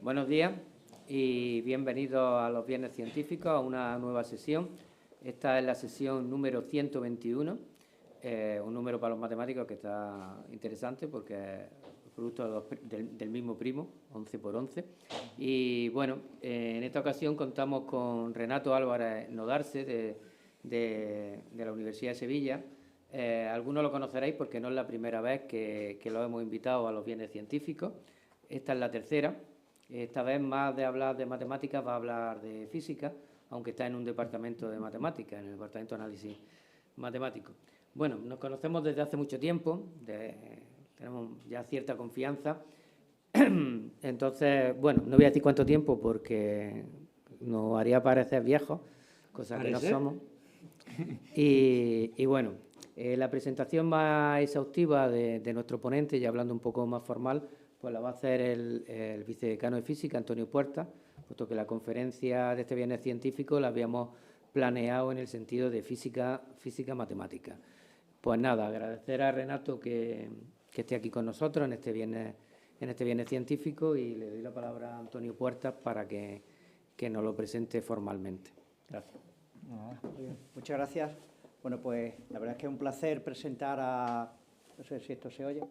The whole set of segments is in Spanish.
Buenos días y bienvenidos a los Viernes Científicos, a una nueva sesión. Esta es la sesión número 121, un número para los matemáticos que está interesante porque es producto del mismo primo, 11 por 11. Y bueno, en esta ocasión contamos con Renato Álvarez Nodarse de la Universidad de Sevilla. Algunos lo conoceréis porque no es la primera vez que lo hemos invitado a los Viernes Científicos. Esta es la tercera. Esta vez, más de hablar de matemáticas, va a hablar de física, aunque está en un departamento de matemáticas, en el departamento de análisis matemático. Bueno, nos conocemos desde hace mucho tiempo, tenemos ya cierta confianza. Entonces, bueno, no voy a decir cuánto tiempo porque nos haría parecer viejos, cosa que no somos. Y bueno, la presentación más exhaustiva de nuestro ponente, ya hablando un poco más formal, pues la va a hacer el vicedecano de Física, Antonio Puerta, puesto que la conferencia de este viernes científico la habíamos planeado en el sentido de física matemática. Pues nada, agradecer a Renato que esté aquí con nosotros en este viernes científico y le doy la palabra a Antonio Puerta para que nos lo presente formalmente. Gracias. Muy bien, muchas gracias. Bueno, pues la verdad es que es un placer presentar a... No sé si esto se oye.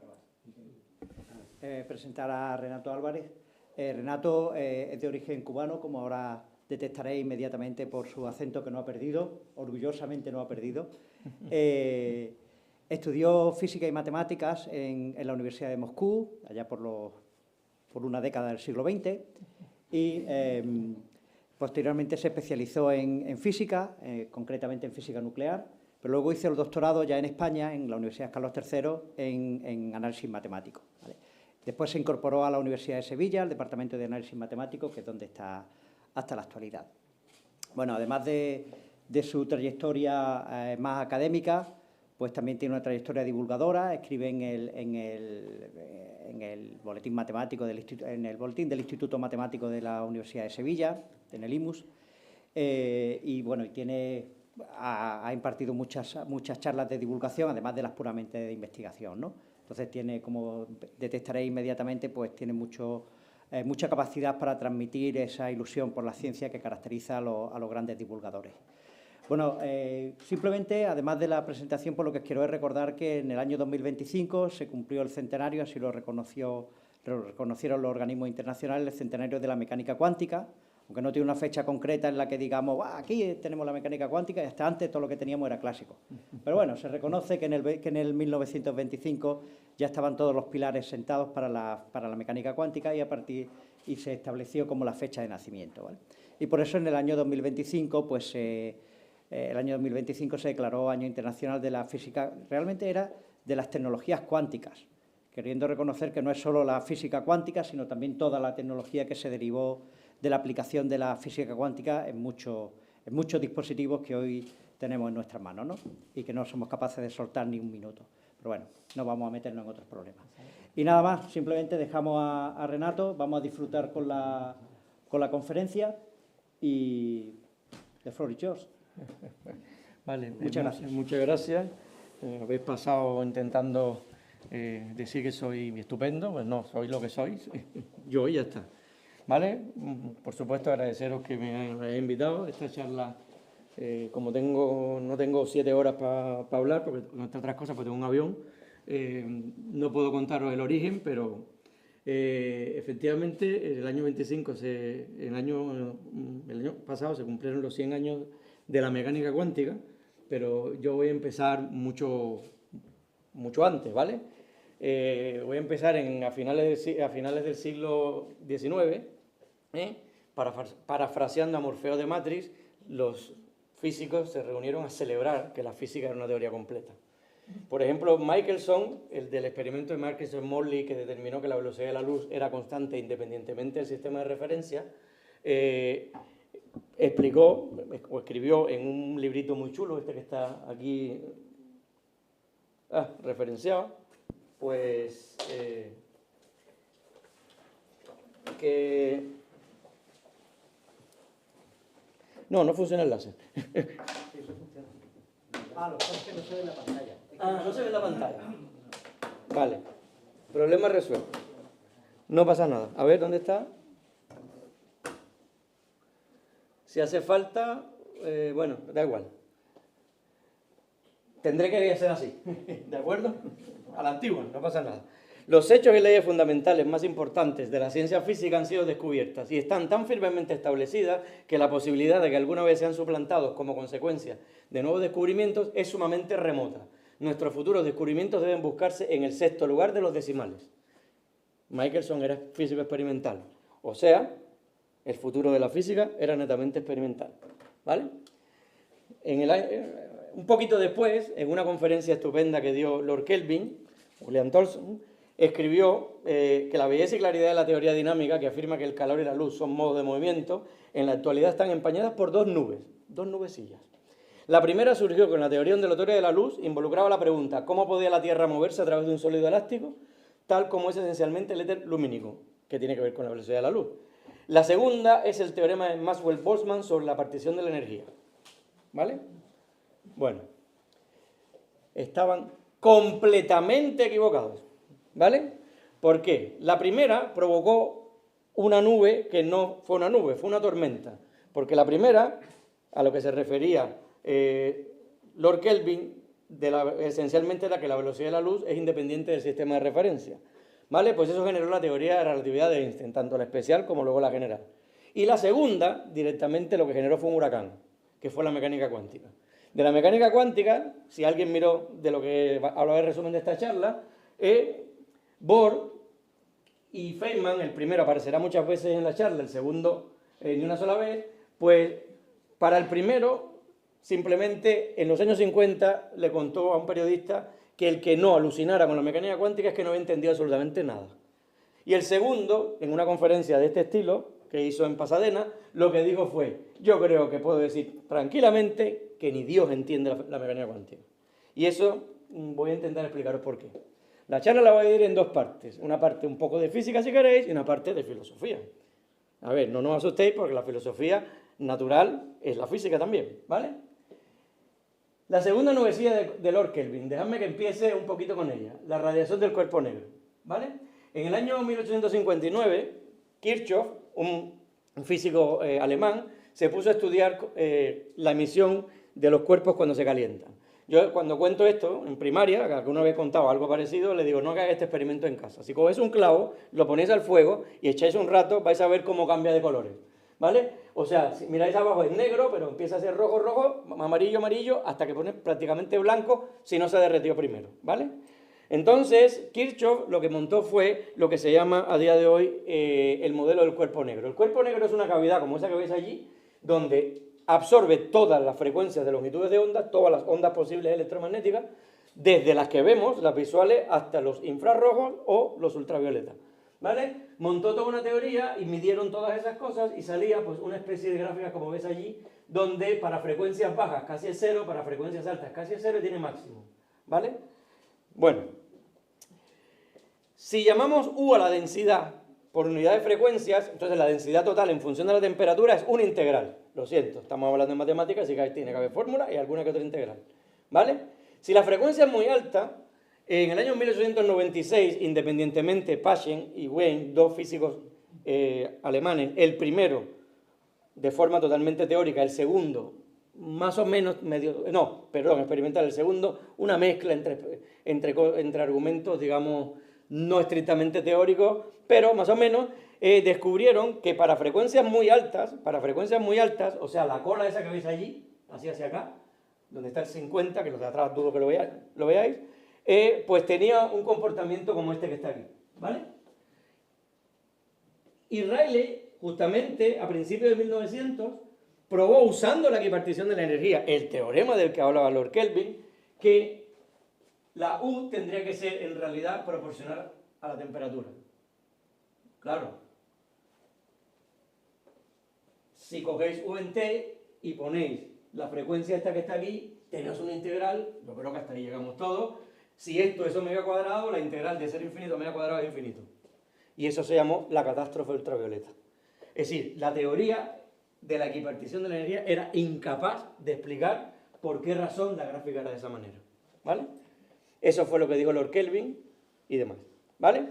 Presentar a Renato Álvarez. Renato es de origen cubano, como ahora detectaréis inmediatamente por su acento que no ha perdido, orgullosamente no ha perdido. Estudió física y matemáticas en la Universidad de Moscú, allá por una década del siglo XX, y posteriormente se especializó en física, concretamente en física nuclear, pero luego hizo el doctorado ya en España, en la Universidad Carlos III, en análisis matemático, ¿vale? Después se incorporó a la Universidad de Sevilla, al Departamento de Análisis Matemático, que es donde está hasta la actualidad. Bueno, además de su trayectoria más académica, pues también tiene una trayectoria divulgadora, escribe en el boletín matemático en el boletín del Instituto Matemático de la Universidad de Sevilla, en el IMUS, y bueno, ha impartido muchas charlas de divulgación, además de las puramente de investigación, ¿no? Entonces tiene, como detectaréis inmediatamente, pues tiene mucha capacidad para transmitir esa ilusión por la ciencia que caracteriza a los grandes divulgadores. Bueno, simplemente, además de la presentación, por lo que quiero es recordar que en el año 2025 se cumplió el centenario, así lo reconocieron los organismos internacionales, el centenario de la mecánica cuántica, aunque no tiene una fecha concreta en la que digamos, aquí tenemos la mecánica cuántica y hasta antes todo lo que teníamos era clásico. Pero bueno, se reconoce que en el 1925 ya estaban todos los pilares sentados para la mecánica cuántica y se estableció como la fecha de nacimiento, ¿vale? Y por eso en el año 2025, pues el año 2025 se declaró Año Internacional de la Física, realmente era de las tecnologías cuánticas, queriendo reconocer que no es solo la física cuántica, sino también toda la tecnología que se derivó de la aplicación de la física cuántica en muchos dispositivos que hoy tenemos en nuestras manos, ¿no? Y que no somos capaces de soltar ni un minuto. Pero bueno, no vamos a meternos en otros problemas. Y nada más, simplemente dejamos a Renato, vamos a disfrutar con la conferencia y the floor is yours. Vale, muchas gracias. Muchas gracias. Habéis pasado intentando decir que soy estupendo, pues no, soy lo que sois. Yo y ya está. ¿Vale? Por supuesto, agradeceros que me hayáis invitado a esta charla. Como no tengo 7 horas para hablar, porque entre otras cosas pues tengo un avión, no puedo contaros el origen, pero efectivamente el año 25, el año pasado se cumplieron los 100 años de la mecánica cuántica, pero yo voy a empezar mucho antes, ¿vale? Voy a empezar a finales del siglo XIX, parafraseando a Morfeo de Matrix, los físicos se reunieron a celebrar que la física era una teoría completa. Por ejemplo, Michelson, el del experimento de Michelson-Morley, que determinó que la velocidad de la luz era constante independientemente del sistema de referencia, explicó o escribió en un librito muy chulo, este que está aquí referenciado, pues que... No funciona el láser. Sí, eso funciona. Lo que pasa es que no se ve en la pantalla. No se ve en la pantalla. Vale. Problema resuelto. No pasa nada. A ver, ¿dónde está? Si hace falta, bueno, da igual. Tendré que ser así, ¿de acuerdo? A la antigua, no pasa nada. Los hechos y leyes fundamentales más importantes de la ciencia física han sido descubiertas y están tan firmemente establecidas que la posibilidad de que alguna vez sean suplantados como consecuencia de nuevos descubrimientos es sumamente remota. Nuestros futuros descubrimientos deben buscarse en el sexto lugar de los decimales. Michelson era físico experimental, o sea, el futuro de la física era netamente experimental, ¿vale? Un poquito después, en una conferencia estupenda que dio Lord Kelvin, William Thomson, escribió que la belleza y claridad de la teoría dinámica, que afirma que el calor y la luz son modos de movimiento, en la actualidad están empañadas por dos nubecillas. La primera surgió con la teoría ondulatoria de la luz, involucraba la pregunta ¿cómo podía la Tierra moverse a través de un sólido elástico? Tal como es esencialmente el éter lumínico, que tiene que ver con la velocidad de la luz. La segunda es el teorema de Maxwell-Boltzmann sobre la partición de la energía. ¿Vale? Bueno, estaban completamente equivocados. ¿Vale? ¿Por qué? La primera provocó una nube que no fue una nube, fue una tormenta. Porque la primera, a lo que se refería Lord Kelvin, esencialmente era que la velocidad de la luz es independiente del sistema de referencia. ¿Vale? Pues eso generó la teoría de la relatividad de Einstein, tanto la especial como luego la general. Y la segunda, directamente lo que generó fue un huracán, que fue la mecánica cuántica. De la mecánica cuántica, si alguien miró de lo que habla el resumen de esta charla, Bohr y Feynman, el primero aparecerá muchas veces en la charla, el segundo ni una sola vez, pues para el primero, simplemente en los años 50 le contó a un periodista que el que no alucinara con la mecánica cuántica es que no había entendido absolutamente nada. Y el segundo, en una conferencia de este estilo, que hizo en Pasadena, lo que dijo fue, yo creo que puedo decir tranquilamente que ni Dios entiende la mecánica cuántica. Y eso voy a intentar explicaros por qué. La charla la voy a dividir en dos partes, una parte un poco de física si queréis y una parte de filosofía. A ver, no nos asustéis porque la filosofía natural es la física también, ¿vale? La segunda nubecilla de Lord Kelvin, dejadme que empiece un poquito con ella, la radiación del cuerpo negro, ¿vale? En el año 1859, Kirchhoff, un físico alemán, se puso a estudiar la emisión de los cuerpos cuando se calientan. Yo cuando cuento esto en primaria, que alguna vez he contado algo parecido, le digo, no hagáis este experimento en casa. Si cogéis un clavo, lo ponéis al fuego y echáis un rato, vais a ver cómo cambia de colores, ¿vale? O sea, si miráis abajo es negro, pero empieza a ser rojo, rojo, amarillo, amarillo, hasta que pone prácticamente blanco si no se ha derretido primero, ¿vale? Entonces, Kirchhoff lo que montó fue lo que se llama a día de hoy el modelo del cuerpo negro. El cuerpo negro es una cavidad como esa que veis allí, donde absorbe todas las frecuencias de longitudes de onda, todas las ondas posibles electromagnéticas, desde las que vemos, las visuales, hasta los infrarrojos o los ultravioletas, ¿vale? Montó toda una teoría y midieron todas esas cosas y salía pues una especie de gráfica como ves allí, donde para frecuencias bajas casi es cero, para frecuencias altas casi es cero y tiene máximo, ¿vale? Bueno, si llamamos U a la densidad por unidad de frecuencias, entonces la densidad total en función de la temperatura es una integral. Lo siento, estamos hablando de matemáticas, así que tiene que haber fórmula y alguna que otra integral, ¿vale? Si la frecuencia es muy alta, en el año 1896, independientemente, Paschen y Wien, dos físicos alemanes, el primero de forma totalmente teórica, el segundo más o menos experimental, el segundo, una mezcla entre argumentos, digamos, no estrictamente teóricos, pero más o menos descubrieron que para frecuencias muy altas, o sea, la cola esa que veis allí, así hacia acá, donde está el 50, que los de atrás dudo que lo veáis, pues tenía un comportamiento como este que está aquí, ¿vale? Y Rayleigh, justamente a principios de 1900, probó, usando la equipartición de la energía, el teorema del que hablaba Lord Kelvin, que la U tendría que ser en realidad proporcional a la temperatura. Claro. Si cogéis U en T y ponéis la frecuencia esta que está aquí, tenéis una integral, yo creo que hasta ahí llegamos todos. Si esto es omega cuadrado, la integral de 0 infinito a omega cuadrado es infinito. Y eso se llamó la catástrofe ultravioleta. Es decir, la teoría de la equipartición de la energía era incapaz de explicar por qué razón la gráfica era de esa manera, ¿vale? Eso fue lo que dijo Lord Kelvin y demás, ¿vale?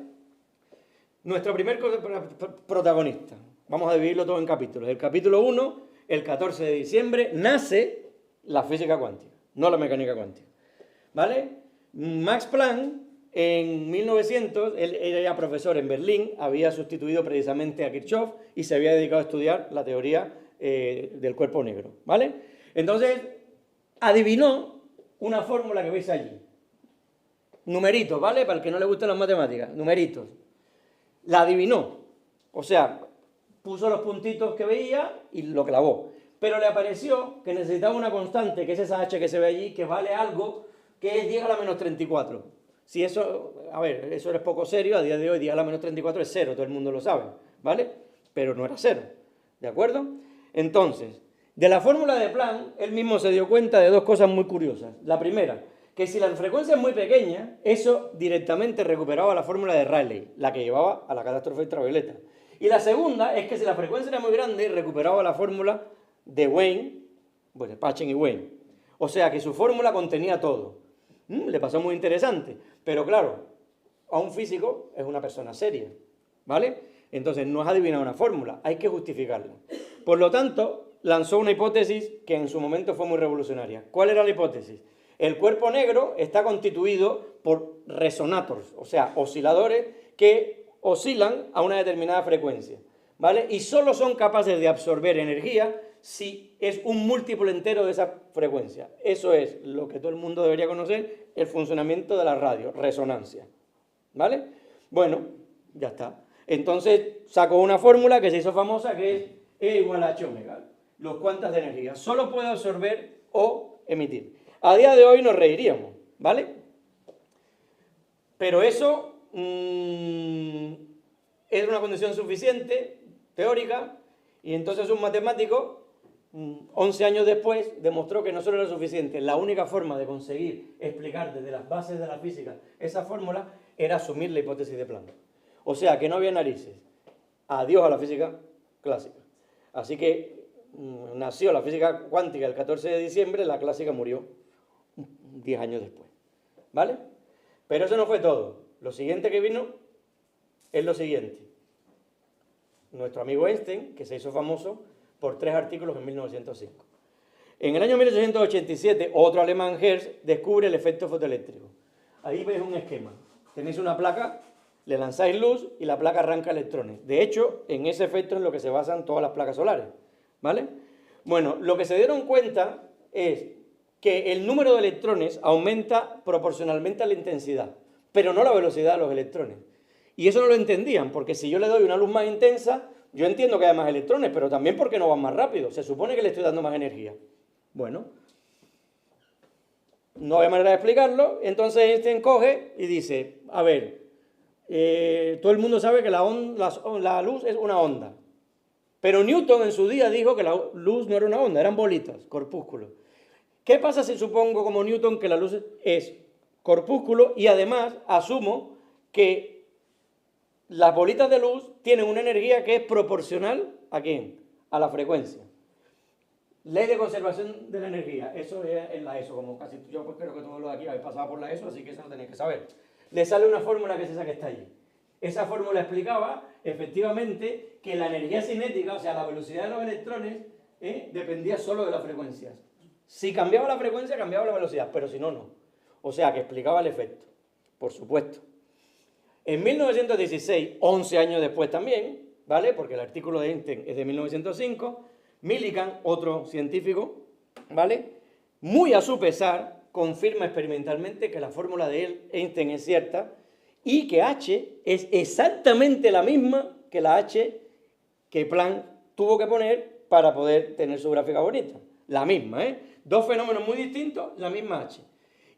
Nuestro primer protagonista, vamos a dividirlo todo en capítulos. El capítulo 1 el 14 de diciembre, nace la física cuántica, no la mecánica cuántica. ¿Vale? Max Planck, en 1900, él era ya profesor en Berlín, había sustituido precisamente a Kirchhoff y se había dedicado a estudiar la teoría del cuerpo negro. ¿Vale? Entonces, adivinó una fórmula que veis allí. Numeritos, ¿vale? Para el que no le gusten las matemáticas, numeritos. La adivinó. O sea, puso los puntitos que veía y lo clavó. Pero le apareció que necesitaba una constante, que es esa h que se ve allí, que vale algo que es 10 a la menos 34. Si eso, a ver, eso es poco serio, a día de hoy 10 a la menos 34 es 0, todo el mundo lo sabe, ¿vale? Pero no era 0, ¿de acuerdo? Entonces, de la fórmula de Planck, él mismo se dio cuenta de dos cosas muy curiosas. La primera, que si la frecuencia es muy pequeña, eso directamente recuperaba la fórmula de Rayleigh, la que llevaba a la catástrofe ultravioleta. Y la segunda es que si la frecuencia era muy grande, recuperaba la fórmula de Wayne, pues de Paschen y Wayne. O sea que su fórmula contenía todo. Le pasó muy interesante. Pero claro, a un físico es una persona seria, ¿vale? Entonces no es adivinar una fórmula, hay que justificarla. Por lo tanto, lanzó una hipótesis que en su momento fue muy revolucionaria. ¿Cuál era la hipótesis? El cuerpo negro está constituido por resonators, o sea, osciladores que oscilan a una determinada frecuencia, ¿vale? Y solo son capaces de absorber energía si es un múltiplo entero de esa frecuencia. Eso es lo que todo el mundo debería conocer, el funcionamiento de la radio, resonancia, ¿vale? Bueno, ya está. Entonces sacó una fórmula que se hizo famosa, que es E igual a h omega, los cuantas de energía. Solo puede absorber o emitir. A día de hoy nos reiríamos, ¿vale? Pero eso es una condición suficiente, teórica, y entonces un matemático, 11 años después, demostró que no solo era suficiente, la única forma de conseguir explicar desde las bases de la física esa fórmula era asumir la hipótesis de Planck. O sea, que no había narices. Adiós a la física clásica. Así que nació la física cuántica el 14 de diciembre, la clásica murió 10 años después, ¿vale? Pero eso no fue todo. Lo siguiente que vino es lo siguiente. Nuestro amigo Einstein, que se hizo famoso por 3 artículos en 1905. En el año 1887, otro alemán, Hertz, descubre el efecto fotoeléctrico. Ahí veis un esquema. Tenéis una placa, le lanzáis luz y la placa arranca electrones. De hecho, en ese efecto es en lo que se basan todas las placas solares, ¿vale? Bueno, lo que se dieron cuenta es que el número de electrones aumenta proporcionalmente a la intensidad, pero no la velocidad de los electrones. Y eso no lo entendían, porque si yo le doy una luz más intensa, yo entiendo que hay más electrones, pero también porque no van más rápido. Se supone que le estoy dando más energía. Bueno, no hay manera de explicarlo, entonces Einstein coge y dice, a ver, todo el mundo sabe que la luz es una onda, pero Newton en su día dijo que la luz no era una onda, eran bolitas, corpúsculos. ¿Qué pasa si supongo como Newton que la luz es corpúsculo y además asumo que las bolitas de luz tienen una energía que es proporcional ¿a quién? A la frecuencia. Ley de conservación de la energía, eso es en la ESO, como casi yo pues creo que todos los de aquí habéis pasado por la ESO, así que eso lo tenéis que saber. Le sale una fórmula que es esa que está allí. Esa fórmula explicaba efectivamente que la energía cinética, o sea, la velocidad de los electrones, dependía solo de las frecuencias. Si cambiaba la frecuencia, cambiaba la velocidad, pero si no, no. O sea, que explicaba el efecto, por supuesto. En 1916, 11 años después también, ¿vale? Porque el artículo de Einstein es de 1905, Millikan, otro científico, ¿vale? Muy a su pesar, confirma experimentalmente que la fórmula de Einstein es cierta y que H es exactamente la misma que la H que Planck tuvo que poner para poder tener su gráfica bonita. La misma, ¿eh? Dos fenómenos muy distintos, la misma H.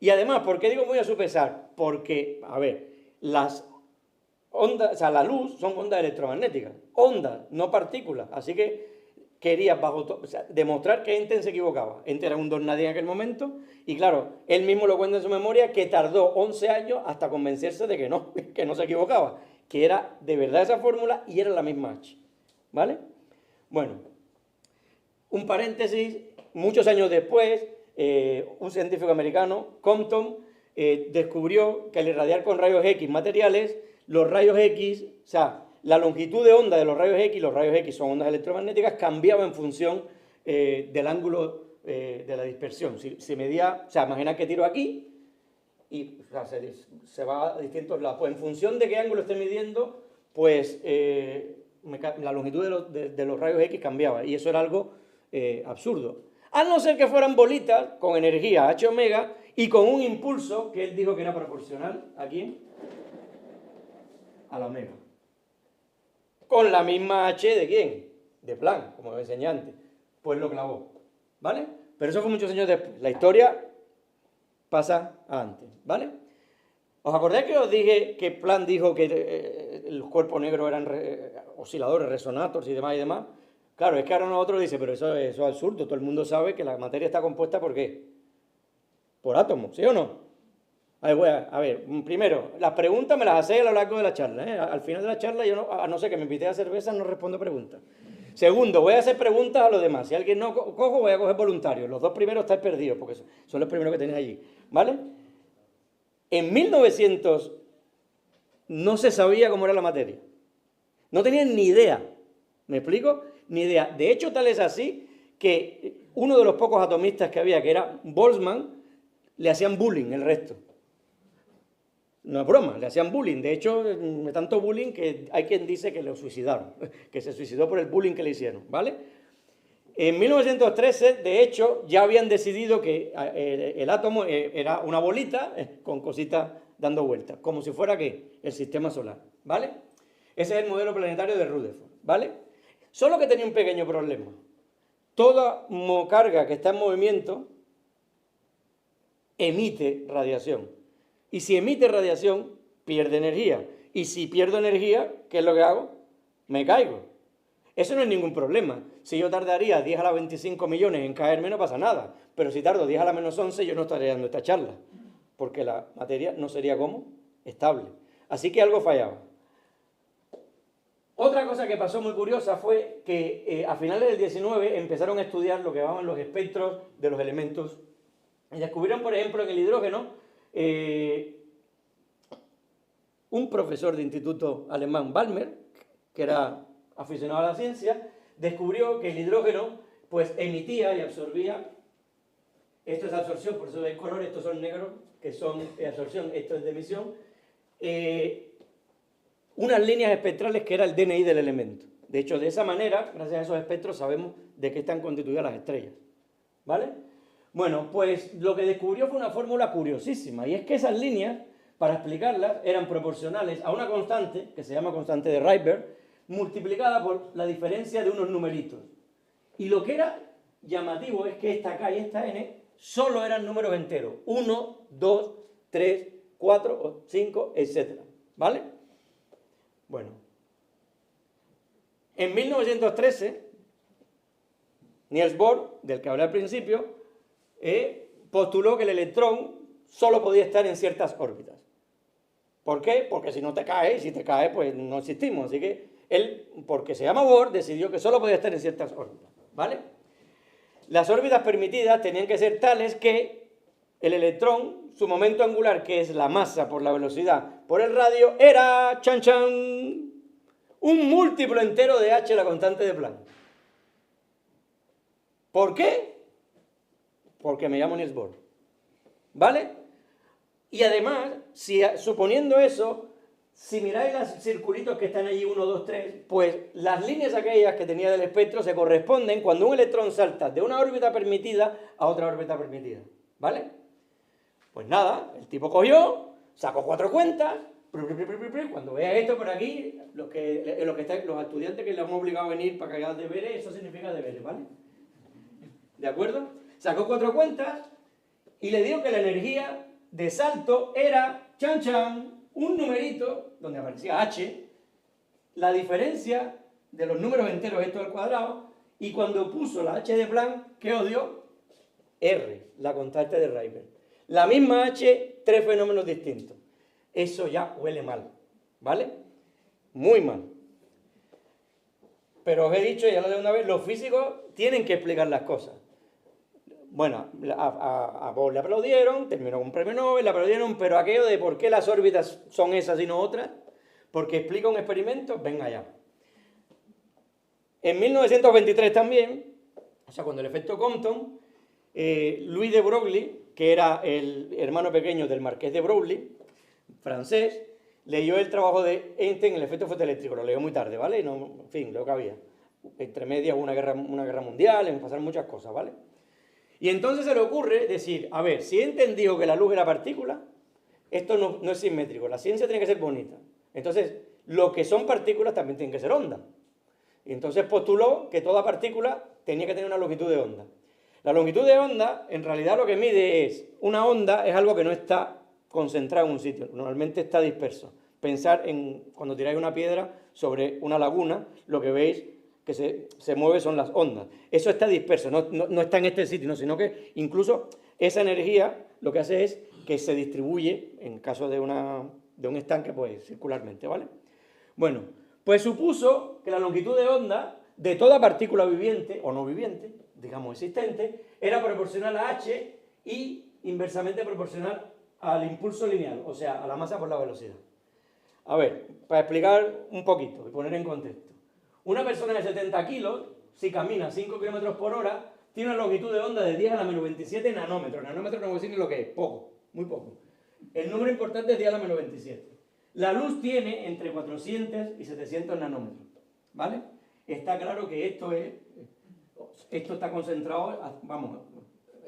Y además, ¿por qué digo muy a su pesar? Porque, a ver, las ondas, o sea, la luz son ondas electromagnéticas, ondas, no partículas. Así que quería demostrar que Einstein se equivocaba. Einstein era un don nadie en aquel momento y claro, él mismo lo cuenta en su memoria que tardó 11 años hasta convencerse de que no se equivocaba, que era de verdad esa fórmula y era la misma H, ¿vale? Bueno, un paréntesis, muchos años después, un científico americano, Compton, descubrió que al irradiar con rayos X materiales, los rayos X, o sea, la longitud de onda de los rayos X son ondas electromagnéticas, cambiaba en función del ángulo de la dispersión. Si medía, o sea, imagina que tiro aquí y o sea, se va a distintos lados. Pues en función de qué ángulo esté midiendo, pues la longitud de los rayos X cambiaba, y eso era algo absurdo. A no ser que fueran bolitas con energía h omega y con un impulso que él dijo que era proporcional a quién, a la omega, con la misma h de quién, de Planck, como os enseñé antes. Pues lo clavó, ¿vale? Pero eso fue muchos años después. La historia pasa a antes, ¿vale? ¿Os acordáis que os dije que Planck dijo que los cuerpos negros eran osciladores, resonators y demás y demás? Claro, es que ahora nosotros dice, pero eso es absurdo. Todo el mundo sabe que la materia está compuesta ¿por qué? Por átomos, ¿sí o no? A ver, primero, las preguntas me las hacéis a lo largo de la charla, ¿eh? Al final de la charla, yo no, a no ser que me invite a cerveza, no respondo preguntas. Segundo, voy a hacer preguntas a los demás. Si alguien no cojo, voy a coger voluntarios. Los dos primeros estáis perdidos, porque son los primeros que tenéis allí, ¿vale? En 1900 no se sabía cómo era la materia. No tenían ni idea. ¿Me explico? Ni idea. De hecho, tal es así que uno de los pocos atomistas que había, que era Boltzmann, le hacían bullying el resto. No es broma, le hacían bullying. De hecho, tanto bullying que hay quien dice que lo suicidaron, que se suicidó por el bullying que le hicieron, ¿vale? En 1913, de hecho, ya habían decidido que el átomo era una bolita con cositas dando vueltas, como si fuera, ¿qué? El sistema solar, ¿vale? Ese es el modelo planetario de Rutherford, ¿vale? Solo que tenía un pequeño problema. Toda carga que está en movimiento emite radiación. Y si emite radiación, pierde energía. Y si pierdo energía, ¿qué es lo que hago? Me caigo. Eso no es ningún problema. Si yo tardaría 10 a la 25 millones en caerme, no pasa nada. Pero si tardo 10 a la menos 11, yo no estaría dando esta charla. Porque la materia no sería como estable. Así que algo fallaba. Otra cosa que pasó muy curiosa fue que a finales del 19 empezaron a estudiar lo que llamaban los espectros de los elementos. Y descubrieron, por ejemplo, en el hidrógeno, un profesor de instituto alemán, Balmer, que era aficionado a la ciencia, descubrió que el hidrógeno pues emitía y absorbía, esto es absorción, por eso el color, estos son negros, que son absorción, esto es de emisión, unas líneas espectrales que era el DNI del elemento. De hecho, de esa manera, gracias a esos espectros, sabemos de qué están constituidas las estrellas, ¿vale? Bueno, pues lo que descubrió fue una fórmula curiosísima, y es que esas líneas, para explicarlas, eran proporcionales a una constante, que se llama constante de Rydberg, multiplicada por la diferencia de unos numeritos. Y lo que era llamativo es que esta K y esta N solo eran números enteros, 1, 2, 3, 4, 5, etc. ¿Vale? Bueno, en 1913, Niels Bohr, del que hablé al principio, postuló que el electrón solo podía estar en ciertas órbitas. ¿Por qué? Porque si no te cae, y si te cae, pues no existimos. Así que él, porque se llama Bohr, decidió que solo podía estar en ciertas órbitas, ¿vale? Las órbitas permitidas tenían que ser tales que el electrón, su momento angular, que es la masa por la velocidad por el radio, era, chan chan, un múltiplo entero de h, la constante de Planck. ¿Por qué? Porque me llamo Niels Bohr, ¿vale? Y además, suponiendo eso, si miráis los circulitos que están allí, 1, 2, 3, pues las líneas aquellas que tenía del espectro se corresponden cuando un electrón salta de una órbita permitida a otra órbita permitida, ¿vale? Pues nada, el tipo cogió, sacó 4 cuentas, cuando veas esto por aquí, los estudiantes que le hemos obligado a venir para que hagan deberes, eso significa deberes, ¿vale? ¿De acuerdo? Sacó 4 cuentas y le dijo que la energía de salto era, chan chan, un numerito donde aparecía h, la diferencia de los números enteros esto al cuadrado, y cuando puso la h de Planck, ¿qué os dio? R, la constante de Rydberg. La misma h, 3 fenómenos distintos. Eso ya huele mal, ¿vale? Muy mal. Pero os he dicho, ya lo de una vez, los físicos tienen que explicar las cosas. Bueno, a Bohr le aplaudieron, terminó con un premio Nobel, le aplaudieron, pero aquello de por qué las órbitas son esas y no otras, porque explica un experimento, venga ya. En 1923 también, o sea, cuando el efecto Compton, Louis de Broglie, que era el hermano pequeño del marqués de Broglie, francés, leyó el trabajo de Einstein, el efecto fotoeléctrico, lo leyó muy tarde, ¿vale? No, en fin, lo que había. Entre medias una guerra mundial, pasaron muchas cosas, ¿vale? Y entonces se le ocurre decir, a ver, si he entendido que la luz era partícula, esto no es simétrico, la ciencia tiene que ser bonita. Entonces, lo que son partículas también tienen que ser onda. Y entonces postuló que toda partícula tenía que tener una longitud de onda. La longitud de onda, en realidad lo que mide es, una onda es algo que no está concentrado en un sitio, normalmente está disperso. Pensar en, cuando tiráis una piedra sobre una laguna, lo que veis que se mueve son las ondas. Eso está disperso, no está en este sitio, sino que incluso esa energía lo que hace es que se distribuye, en caso de un estanque, pues circularmente, ¿vale? Bueno, pues supuso que la longitud de onda de toda partícula viviente o no viviente, digamos existente, era proporcional a h y inversamente proporcional al impulso lineal, o sea, a la masa por la velocidad. A ver, para explicar un poquito y poner en contexto. Una persona de 70 kilos, si camina 5 km por hora, tiene una longitud de onda de 10 a la menos 27 nanómetros. Nanómetros no voy a decir ni lo que es, poco, muy poco. El número importante es 10 a la menos 27. La luz tiene entre 400 y 700 nanómetros, ¿vale? Está claro que esto está concentrado, vamos,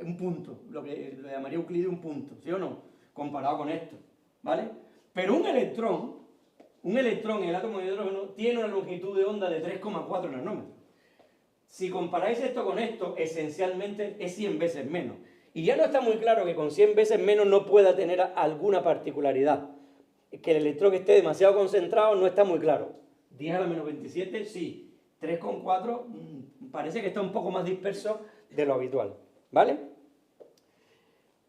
un punto, lo que le llamaría Euclides un punto, ¿sí o no? Comparado con esto, ¿vale? Pero un electrón en el átomo de hidrógeno tiene una longitud de onda de 3,4 nanómetros. Si comparáis esto con esto, esencialmente es 100 veces menos. Y ya no está muy claro que con 100 veces menos no pueda tener alguna particularidad. Que el electrón esté demasiado concentrado no está muy claro. 10 a la menos 27, sí. 3,4 parece que está un poco más disperso de lo habitual, ¿vale?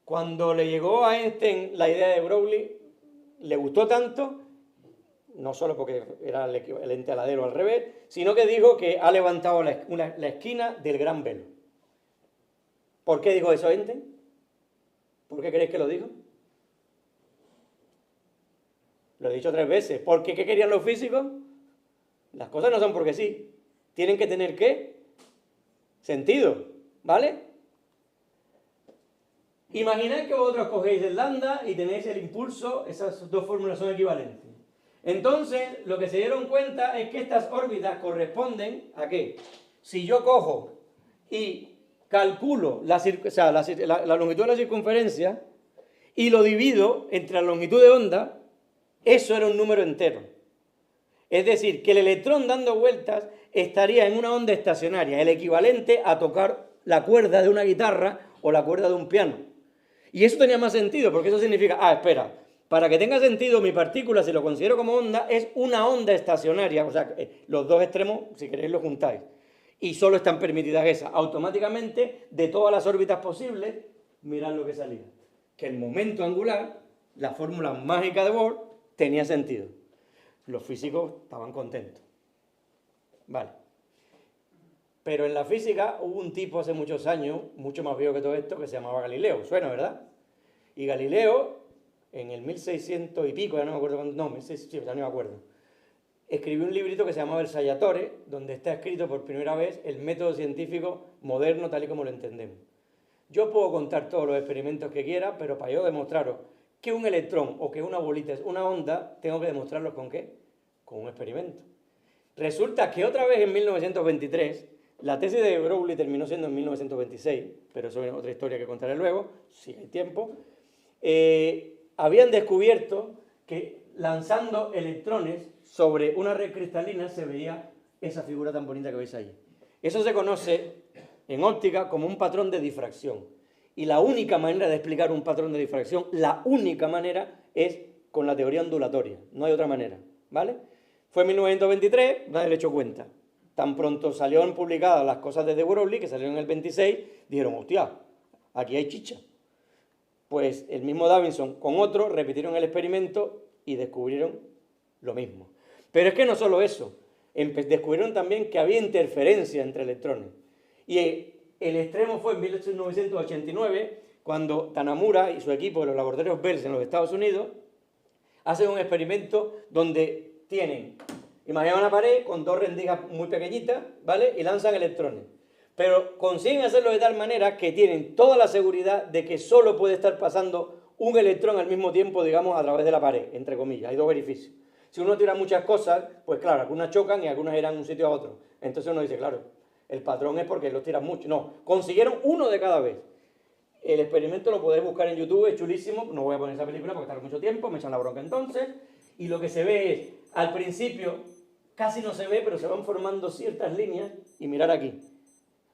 Cuando le llegó a Einstein la idea de Broglie, le gustó tanto, no solo porque era el entaladero al revés, sino que dijo que ha levantado la esquina del gran velo. ¿Por qué dijo eso Einstein? ¿Por qué creéis que lo dijo? Lo he dicho 3 veces. ¿Por qué querían los físicos? Las cosas no son porque sí. Tienen que tener, ¿qué? Sentido, ¿vale? Imaginad que vosotros cogéis el lambda y tenéis el impulso, esas dos fórmulas son equivalentes. Entonces, lo que se dieron cuenta es que estas órbitas corresponden a ¿qué? Si yo cojo y calculo la longitud de la circunferencia y lo divido entre la longitud de onda, eso era un número entero. Es decir, que el electrón dando vueltas estaría en una onda estacionaria, el equivalente a tocar la cuerda de una guitarra o la cuerda de un piano. Y eso tenía más sentido, porque eso significa, espera, para que tenga sentido mi partícula, si lo considero como onda, es una onda estacionaria, o sea, los dos extremos, si queréis, los juntáis. Y solo están permitidas esas. Automáticamente, de todas las órbitas posibles, mirad lo que salía. Que el momento angular, la fórmula mágica de Bohr, tenía sentido. Los físicos estaban contentos. Vale. Pero en la física hubo un tipo hace muchos años, mucho más viejo que todo esto, que se llamaba Galileo. Suena, ¿verdad? Y Galileo, en el 1600 y pico, ya no me acuerdo cuándo, no, 1600, ya no me acuerdo, escribió un librito que se llamaba El Salvatore, donde está escrito por primera vez el método científico moderno tal y como lo entendemos. Yo puedo contar todos los experimentos que quiera, pero para yo demostraros que un electrón o que una bolita es una onda, tengo que demostrarlo ¿con qué? Con un experimento. Resulta que otra vez en 1923, la tesis de Broglie terminó siendo en 1926, pero eso es otra historia que contaré luego, si hay tiempo, habían descubierto que lanzando electrones sobre una red cristalina se veía esa figura tan bonita que veis ahí. Eso se conoce en óptica como un patrón de difracción. Y la única manera de explicar un patrón de difracción, la única manera es con la teoría ondulatoria. No hay otra manera, ¿vale? Fue en 1923, nadie le echó cuenta. Tan pronto salieron publicadas las cosas de Broglie, que salieron en el 26, dijeron, hostia, aquí hay chicha. Pues el mismo Davidson con otro repitieron el experimento y descubrieron lo mismo. Pero es que no solo eso, descubrieron también que había interferencia entre electrones. Y el extremo fue en 1989, cuando Tanamura y su equipo de los laboratorios Bell en los Estados Unidos hacen un experimento donde tienen, imagina una pared con dos rendijas muy pequeñitas, ¿vale? Y lanzan electrones. Pero consiguen hacerlo de tal manera que tienen toda la seguridad de que solo puede estar pasando un electrón al mismo tiempo, digamos, a través de la pared, entre comillas. Hay dos orificios. Si uno tira muchas cosas, pues claro, algunas chocan y algunas irán de un sitio a otro. Entonces uno dice, claro, el patrón es porque los tiran mucho. No, consiguieron uno de cada vez. El experimento lo podéis buscar en YouTube, es chulísimo. No voy a poner esa película porque tarda mucho tiempo, me echan la bronca entonces. Y lo que se ve es, al principio, casi no se ve, pero se van formando ciertas líneas. Y mirar aquí,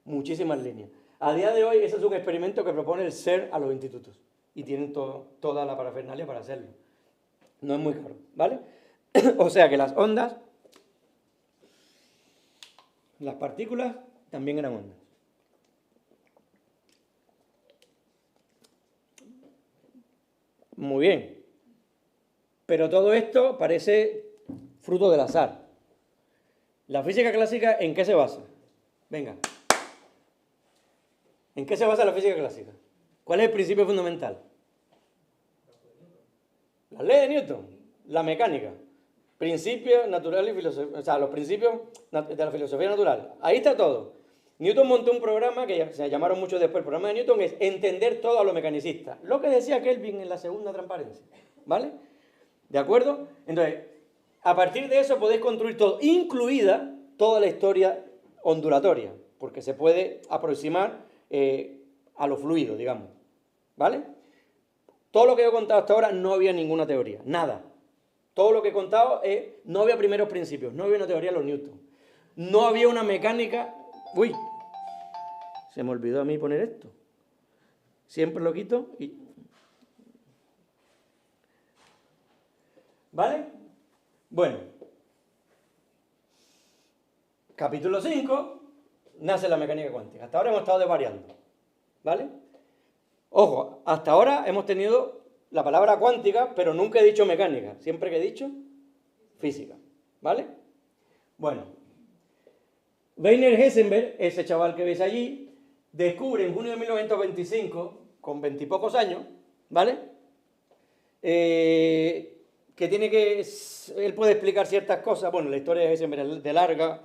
muchísimas líneas. A día de hoy, ese es un experimento que propone el CERN a los institutos. Y tienen toda la parafernalia para hacerlo. No es muy caro, ¿vale? O sea que las ondas, las partículas, también eran ondas. Muy bien. Pero todo esto parece fruto del azar. ¿La física clásica en qué se basa? Venga. ¿En qué se basa la física clásica? ¿Cuál es el principio fundamental? La ley de Newton, la mecánica. Principios naturales y filosofía, o sea, los principios de la filosofía natural. Ahí está todo. Newton montó un programa que se llamaron mucho después. El programa de Newton es entender todo a lo mecanicista. Lo que decía Kelvin en la segunda transparencia. ¿Vale? ¿De acuerdo? Entonces, a partir de eso podéis construir todo, incluida toda la historia ondulatoria, porque se puede aproximar a lo fluido, digamos. ¿Vale? Todo lo que he contado hasta ahora no había ninguna teoría, nada. Todo lo que he contado no había primeros principios, no había una teoría de los Newton. No había una mecánica... Uy, se me olvidó a mí poner esto. Siempre lo quito y... ¿Vale? Bueno. Capítulo 5, nace la mecánica cuántica. Hasta ahora hemos estado desvariando. ¿Vale? Ojo, hasta ahora hemos tenido la palabra cuántica, pero nunca he dicho mecánica. Siempre que he dicho física. ¿Vale? Bueno. Werner Heisenberg, ese chaval que veis allí, descubre en junio de 1925, con 20 y pocos años, ¿vale? Que tiene que... Él puede explicar ciertas cosas. Bueno, la historia de Heisenberg es de larga.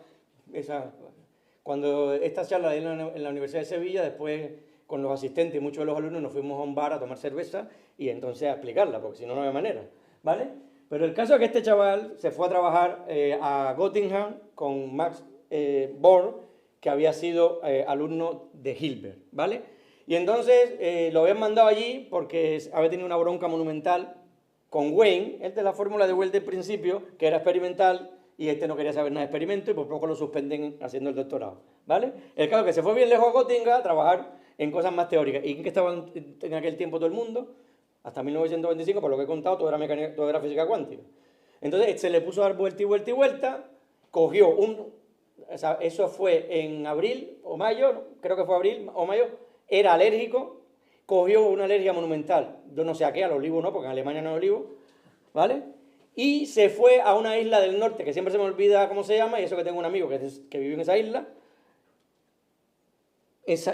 Cuando esta charla en la Universidad de Sevilla, después con los asistentes y muchos de los alumnos nos fuimos a un bar a tomar cerveza y entonces a explicarla, porque si no, no había manera, ¿vale? Pero el caso es que este chaval se fue a trabajar a Göttingen con Max Born, que había sido alumno de Hilbert, ¿vale? Y entonces lo habían mandado allí porque había tenido una bronca monumental con Wayne, el de la fórmula de Welt del principio, que era experimental, y este no quería saber nada de experimento y por poco lo suspenden haciendo el doctorado, ¿vale? El caso es que se fue bien lejos a Göttingen a trabajar en cosas más teóricas. ¿Y en qué estaban en aquel tiempo todo el mundo? Hasta 1925, por lo que he contado, todo era mecánica, todo era física cuántica. Entonces se le puso a dar vuelta y vuelta y vuelta, cogió o sea, eso fue en abril o mayo, creo que fue abril o mayo, era alérgico, cogió una alergia monumental, yo no sé a qué, al olivo no, porque en Alemania no hay olivo, ¿vale? Y se fue a una isla del norte, que siempre se me olvida cómo se llama, y eso que tengo un amigo que vive en esa isla,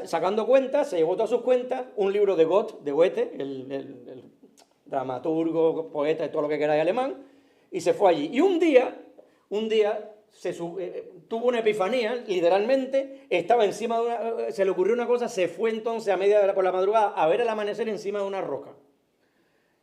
sacando cuentas, se llevó todas sus cuentas, un libro de Goethe, el dramaturgo, poeta y todo lo que queráis alemán, y se fue allí. Y un día tuvo una epifanía, literalmente, estaba encima de se le ocurrió una cosa, se fue entonces por la madrugada a ver el amanecer encima de una roca.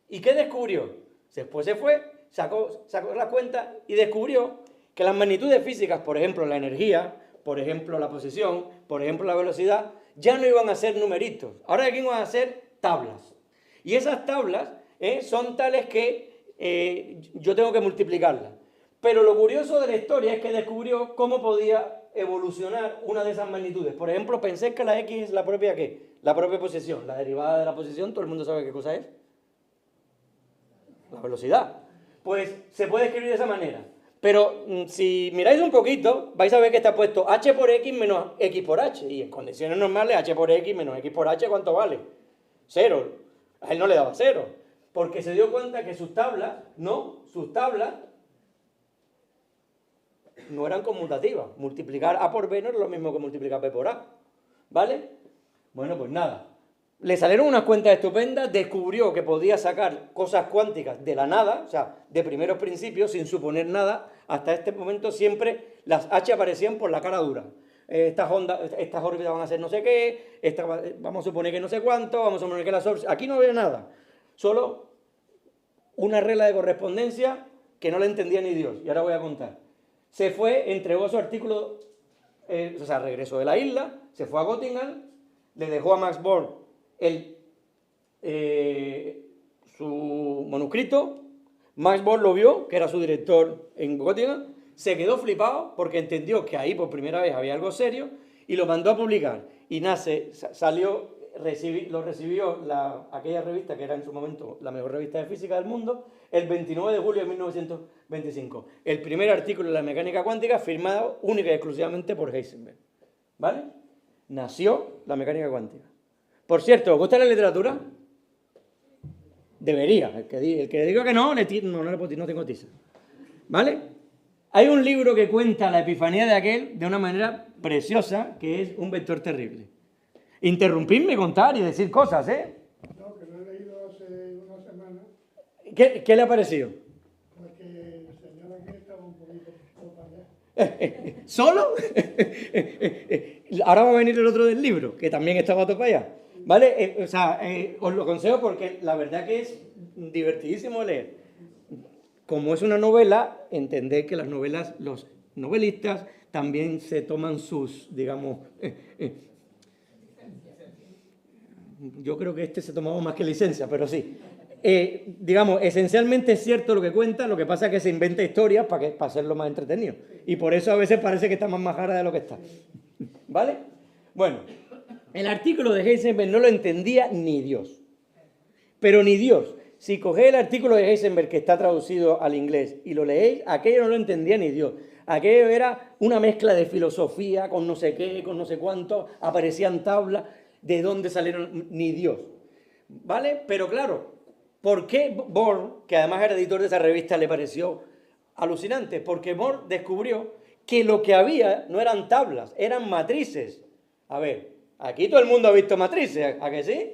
¿Y qué descubrió? Después se fue, sacó las cuentas y descubrió que las magnitudes físicas, por ejemplo, la energía, por ejemplo, la posición, por ejemplo, la velocidad, ya no iban a ser numeritos. Ahora aquí iban a ser tablas. Y esas tablas son tales que yo tengo que multiplicarlas. Pero lo curioso de la historia es que descubrió cómo podía evolucionar una de esas magnitudes. Por ejemplo, pensé que la X es la propia ¿qué? La propia posición. La derivada de la posición, todo el mundo sabe qué cosa es. La velocidad. Pues se puede escribir de esa manera. Pero si miráis un poquito, vais a ver que está puesto h por x menos x por h. Y en condiciones normales, h por x menos x por h, ¿cuánto vale? 0. A él no le daba 0. Porque se dio cuenta que sus tablas no eran conmutativas. Multiplicar a por b no es lo mismo que multiplicar p por a. ¿Vale? Bueno, pues nada. Le salieron unas cuentas estupendas, descubrió que podía sacar cosas cuánticas de la nada, o sea, de primeros principios, sin suponer nada. Hasta este momento siempre las h aparecían por la cara dura. estas órbitas van a ser no sé qué, vamos a suponer que no sé cuánto, vamos a suponer que las órbitas... Aquí no había nada, solo una regla de correspondencia que no la entendía ni Dios, y ahora voy a contar. Se fue, entregó su artículo, o sea, regresó de la isla, se fue a Göttingen, le dejó a Max Born su manuscrito. Max Born lo vio, que era su director en Göttingen, se quedó flipado porque entendió que ahí por primera vez había algo serio y lo mandó a publicar. Y lo recibió aquella revista que era en su momento la mejor revista de física del mundo, el 29 de julio de 1925. El primer artículo de la mecánica cuántica firmado única y exclusivamente por Heisenberg. ¿Vale? Nació la mecánica cuántica. Por cierto, ¿os gusta la literatura? Debería. El que diga que no tengo tiza. ¿Vale? Hay un libro que cuenta la epifanía de aquel de una manera preciosa, que es Un vector terrible. Interrumpirme, contar y decir cosas, ¿eh? No, que lo he leído hace una semana. ¿Qué le ha parecido? Pues que el señor aquí estaba un poquito para allá. ¿Solo? Ahora va a venir el otro del libro, que también estaba todo para allá. ¿Vale? Os lo aconsejo porque la verdad que es divertidísimo leer. Como es una novela, entended que las novelas, los novelistas también se toman sus, digamos... yo creo que este se tomaba más que licencia, pero sí. Digamos, esencialmente es cierto lo que cuenta, lo que pasa es que se inventa historias para hacerlo más entretenido. Y por eso a veces parece que está más majara de lo que está. ¿Vale? Bueno, el artículo de Heisenberg no lo entendía ni Dios. Pero ni Dios. Si cogéis el artículo de Heisenberg que está traducido al inglés y lo leéis, aquello no lo entendía ni Dios. Aquello era una mezcla de filosofía con no sé qué, con no sé cuánto, aparecían tablas, de dónde salieron ni Dios. ¿Vale? Pero claro, ¿por qué Born, que además era editor de esa revista, le pareció alucinante? Porque Born descubrió que lo que había no eran tablas, eran matrices. A ver, aquí todo el mundo ha visto matrices, ¿a que sí?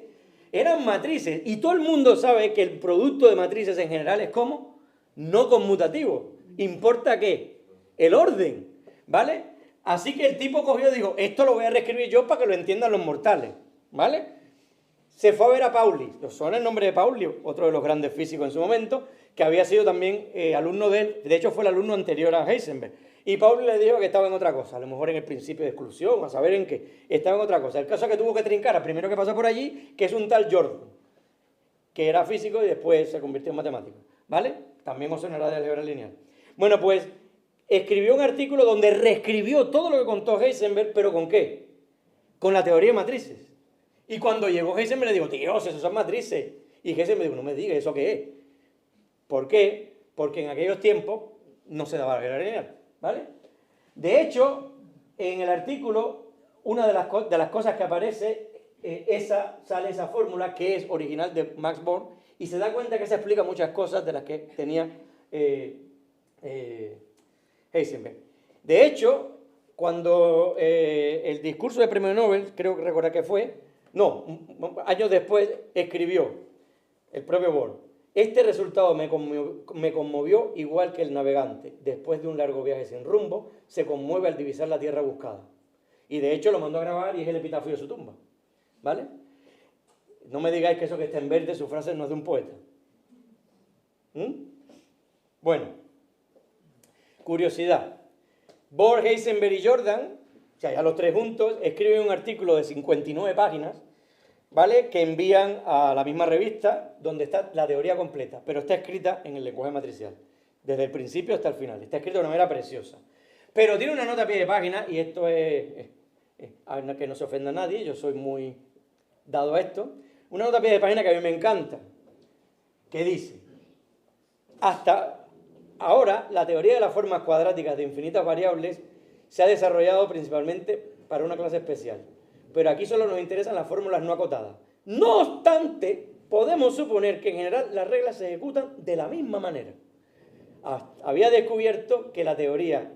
Eran matrices, y todo el mundo sabe que el producto de matrices en general es ¿cómo? No conmutativo. ¿Importa qué? El orden, ¿vale? Así que el tipo cogió y dijo, esto lo voy a reescribir yo para que lo entiendan los mortales, ¿vale? Se fue a ver a Pauli, os suena el nombre de Pauli, otro de los grandes físicos en su momento, que había sido también alumno de él, de hecho fue el alumno anterior a Heisenberg. Y Pauli le dijo que estaba en otra cosa, a lo mejor en el principio de exclusión, a saber en qué, estaba en otra cosa. El caso es que tuvo que trincar al primero que pasó por allí, que es un tal Jordan, que era físico y después se convirtió en matemático, ¿vale? También os sonará de álgebra lineal. Bueno, pues escribió un artículo donde reescribió todo lo que contó Heisenberg, pero ¿con qué? Con la teoría de matrices. Y cuando llegó Heisenberg le dijo, Dios, esos son matrices. Y Heisenberg dijo, no me digas, ¿eso qué es? ¿Por qué? Porque en aquellos tiempos no se daba álgebra lineal, ¿vale? De hecho, en el artículo, una de las cosas que aparece, sale esa fórmula que es original de Max Born, y se da cuenta que se explica muchas cosas de las que tenía Heisenberg. De hecho, cuando el discurso de premio Nobel, creo que recordar que fue, años después, escribió el propio Born, este resultado me conmovió igual que el navegante, después de un largo viaje sin rumbo, se conmueve al divisar la tierra buscada. Y de hecho lo mandó a grabar y es el epitafio de su tumba, ¿vale? No me digáis que eso que está en verde, su frase no es de un poeta. Bueno, curiosidad. Born, Heisenberg y Jordan, o sea, ya los tres juntos, escriben un artículo de 59 páginas, ¿vale? Que envían a la misma revista donde está la teoría completa, pero está escrita en el lenguaje matricial, desde el principio hasta el final. Está escrita de una manera preciosa. Pero tiene una nota a pie de página, y esto es que no se ofenda a nadie, yo soy muy dado a esto. Una nota a pie de página que a mí me encanta, que dice, hasta ahora la teoría de las formas cuadráticas de infinitas variables se ha desarrollado principalmente para una clase especial. Pero aquí solo nos interesan las fórmulas no acotadas. No obstante, podemos suponer que en general las reglas se ejecutan de la misma manera. Había descubierto que la teoría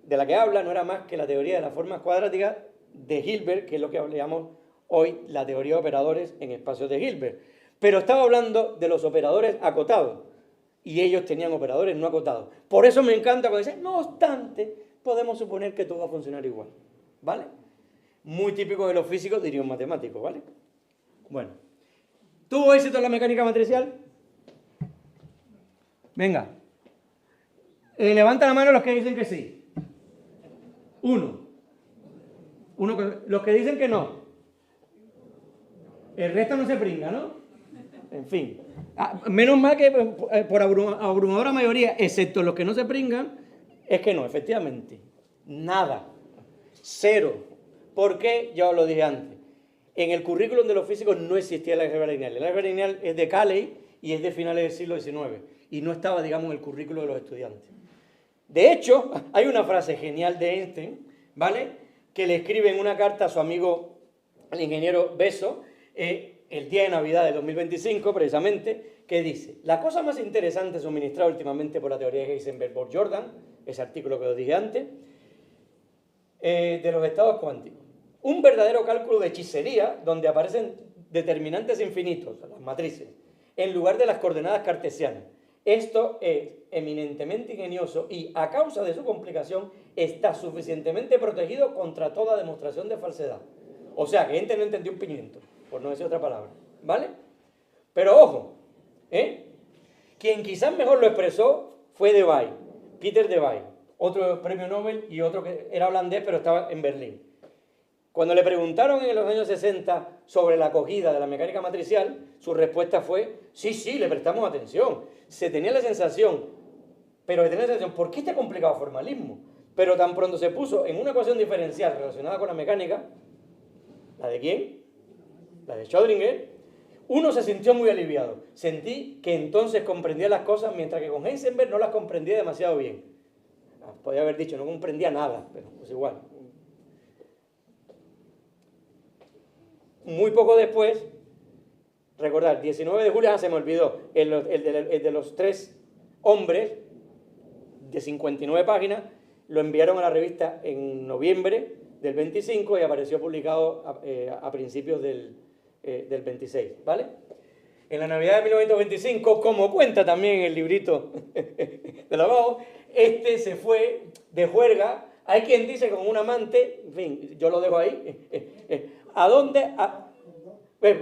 de la que habla no era más que la teoría de las formas cuadráticas de Hilbert, que es lo que llamamos hoy la teoría de operadores en espacios de Hilbert. Pero estaba hablando de los operadores acotados, y ellos tenían operadores no acotados. Por eso me encanta cuando dicen, no obstante, podemos suponer que todo va a funcionar igual. ¿vale? Muy típico de los físicos, diría un matemático, ¿vale? Bueno, ¿tuvo éxito en la mecánica matricial? Venga. Levanta la mano los que dicen que sí. Uno, los que dicen que no. El resto no se pringa, ¿no? En fin. Menos mal que por abrumadora mayoría, excepto los que no se pringan, es que no, efectivamente. Nada. Cero. ¿Por qué? Ya os lo dije antes. En el currículum de los físicos no existía el álgebra lineal. El álgebra lineal es de Cayley y es de finales del siglo XIX. Y no estaba, digamos, en el currículo de los estudiantes. De hecho, hay una frase genial de Einstein, ¿vale?, que le escribe en una carta a su amigo, el ingeniero Besso, el día de Navidad de 2025, precisamente, que dice: la cosa más interesante suministrada últimamente por la teoría de Heisenberg-Bohr-Jordan, ese artículo que os dije antes, de los estados cuánticos. Un verdadero cálculo de hechicería donde aparecen determinantes infinitos, las matrices, en lugar de las coordenadas cartesianas. Esto es eminentemente ingenioso y, a causa de su complicación, está suficientemente protegido contra toda demostración de falsedad. O sea, que gente no entendió un pimiento, por no decir otra palabra, ¿vale? Pero ojo, quien quizás mejor lo expresó fue Debye, Peter Debye, otro premio Nobel y otro que era holandés pero estaba en Berlín. Cuando le preguntaron en los años 60 sobre la acogida de la mecánica matricial, su respuesta fue: sí, le prestamos atención. Se tenía la sensación, ¿por qué este complicado formalismo? Pero tan pronto se puso en una ecuación diferencial relacionada con la mecánica, ¿la de quién? La de Schrödinger, uno se sintió muy aliviado. Sentí que entonces comprendía las cosas, mientras que con Heisenberg no las comprendía demasiado bien. Podría haber dicho, no comprendía nada, pero pues igual. Muy poco después, recordar, 19 de julio, se me olvidó, el de los 3 hombres, de 59 páginas, lo enviaron a la revista en noviembre del 25 y apareció publicado a principios del 26, ¿vale? En la Navidad de 1925, como cuenta también el librito de abajo, se fue de juerga. Hay quien dice con un amante, en fin, yo lo dejo ahí. ¿A dónde?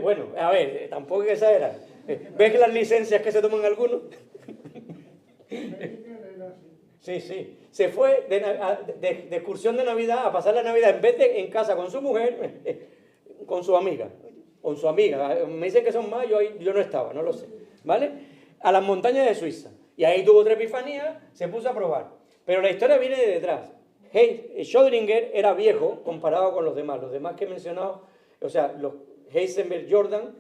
Bueno, a ver, tampoco hay que exagerar. ¿Ves las licencias que se toman algunos? Sí. Se fue de excursión de Navidad a pasar la Navidad, en vez de en casa con su mujer, con su amiga. Me dicen que son más, yo no estaba, no lo sé. ¿Vale? A las montañas de Suiza. Y ahí tuvo otra epifanía, se puso a probar. Pero la historia viene de detrás. Schrödinger era viejo comparado con los demás que he mencionado, o sea, los Heisenberg-Jordan,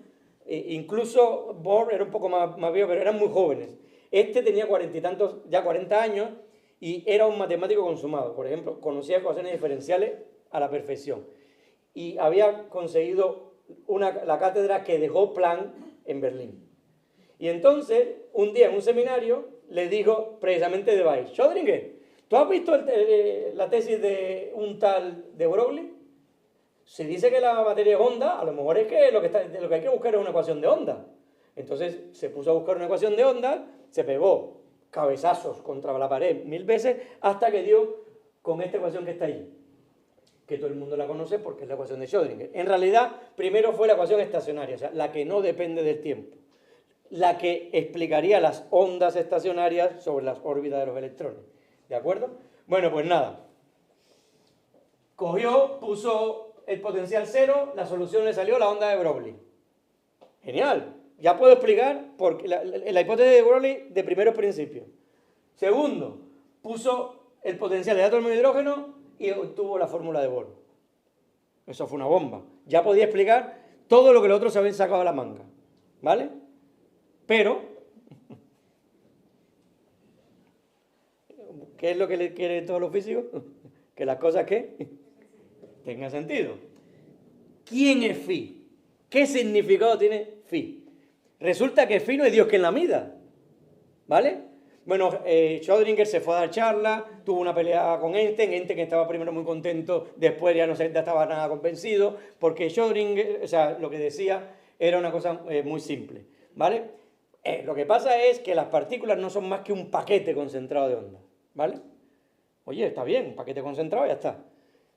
incluso Bohr era un poco más viejo, pero eran muy jóvenes. Tenía 40 años y era un matemático consumado. Por ejemplo, conocía ecuaciones diferenciales a la perfección. Y había conseguido la cátedra que dejó Planck en Berlín. Y entonces, un día en un seminario, le dijo precisamente Debye: Schrödinger, ¿tú has visto la tesis de un tal de Broglie? Se dice que la materia es onda, a lo mejor es que lo que hay que buscar es una ecuación de onda. Entonces se puso a buscar una ecuación de onda, se pegó cabezazos contra la pared 1000 veces hasta que dio con esta ecuación que está ahí, que todo el mundo la conoce porque es la ecuación de Schrödinger. En realidad, primero fue la ecuación estacionaria, o sea, la que no depende del tiempo, la que explicaría las ondas estacionarias sobre las órbitas de los electrones. ¿De acuerdo? Bueno, pues nada. Puso el potencial cero, la solución le salió la onda de Broglie. Genial. Ya puedo explicar porque la hipótesis de Broglie de primeros principios. Segundo, puso el potencial de átomo de hidrógeno y obtuvo la fórmula de Bohr. Eso fue una bomba. Ya podía explicar todo lo que los otros se habían sacado de la manga. ¿Vale? Pero, ¿qué es lo que le quieren todos los físicos? Que las cosas tengan sentido. ¿Quién es Phi? ¿Qué significado tiene Phi? Resulta que Phi no es Dios quien la mida, ¿vale? Bueno, Schrödinger se fue a dar charla, tuvo una pelea con Einstein que estaba primero muy contento, después ya no estaba nada convencido, porque Schrödinger, o sea, lo que decía era una cosa muy simple, ¿vale? Lo que pasa es que las partículas no son más que un paquete concentrado de ondas, ¿vale? Oye, está bien, un paquete concentrado y ya está.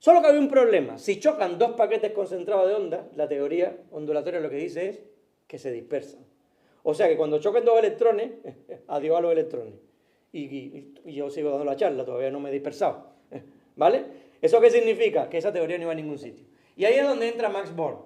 Solo que había un problema. Si chocan dos paquetes concentrados de onda, la teoría ondulatoria lo que dice es que se dispersan. O sea que cuando choquen dos electrones, adiós a los electrones. Y yo sigo dando la charla, todavía no me he dispersado. ¿Vale? ¿Eso qué significa? Que esa teoría no iba a ningún sitio. Y ahí es donde entra Max Born.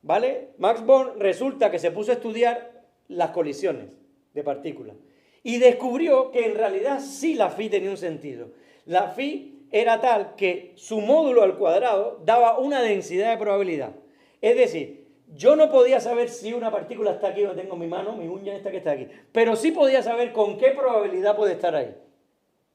¿Vale? Max Born resulta que se puso a estudiar las colisiones de partículas. Y descubrió que en realidad sí la phi tenía un sentido. La phi era tal que su módulo al cuadrado daba una densidad de probabilidad. Es decir, yo no podía saber si una partícula está aquí, donde tengo mi mano, mi uña esta que está aquí, pero sí podía saber con qué probabilidad puede estar ahí.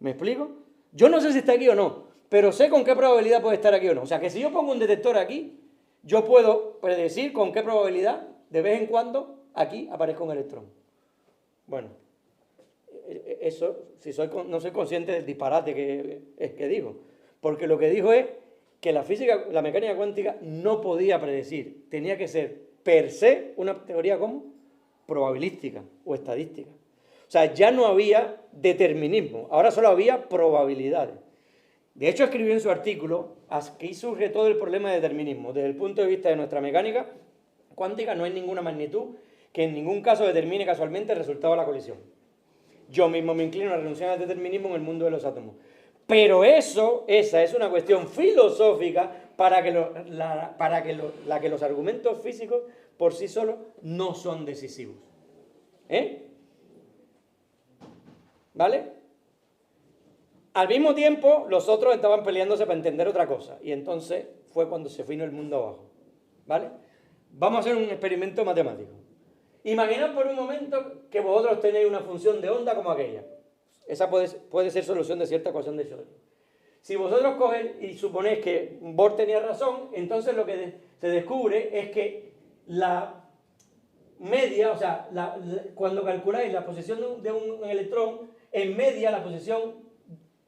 ¿Me explico? Yo no sé si está aquí o no, pero sé con qué probabilidad puede estar aquí o no. O sea, que si yo pongo un detector aquí, yo puedo predecir con qué probabilidad de vez en cuando aquí aparezca un electrón. Bueno, eso, si no soy consciente del disparate que digo, porque lo que dijo es que la física, la mecánica cuántica no podía predecir, tenía que ser per se una teoría como probabilística o estadística. O sea, ya no había determinismo, ahora solo había probabilidades. De hecho, escribió en su artículo, aquí surge todo el problema de determinismo. Desde el punto de vista de nuestra mecánica cuántica no hay ninguna magnitud que en ningún caso determine casualmente el resultado de la colisión. Yo mismo me inclino a renunciar al determinismo en el mundo de los átomos. Pero esa es una cuestión filosófica para que los argumentos físicos por sí solos no son decisivos. ¿Vale? Al mismo tiempo, los otros estaban peleándose para entender otra cosa. Y entonces fue cuando se vino el mundo abajo. ¿Vale? Vamos a hacer un experimento matemático. Imaginad por un momento que vosotros tenéis una función de onda como aquella. Esa puede ser solución de cierta ecuación de Schrödinger. Si vosotros cogéis y suponéis que Bohr tenía razón, entonces lo que se descubre es que la media, o sea, cuando calculáis la posición de un electrón, en media la posición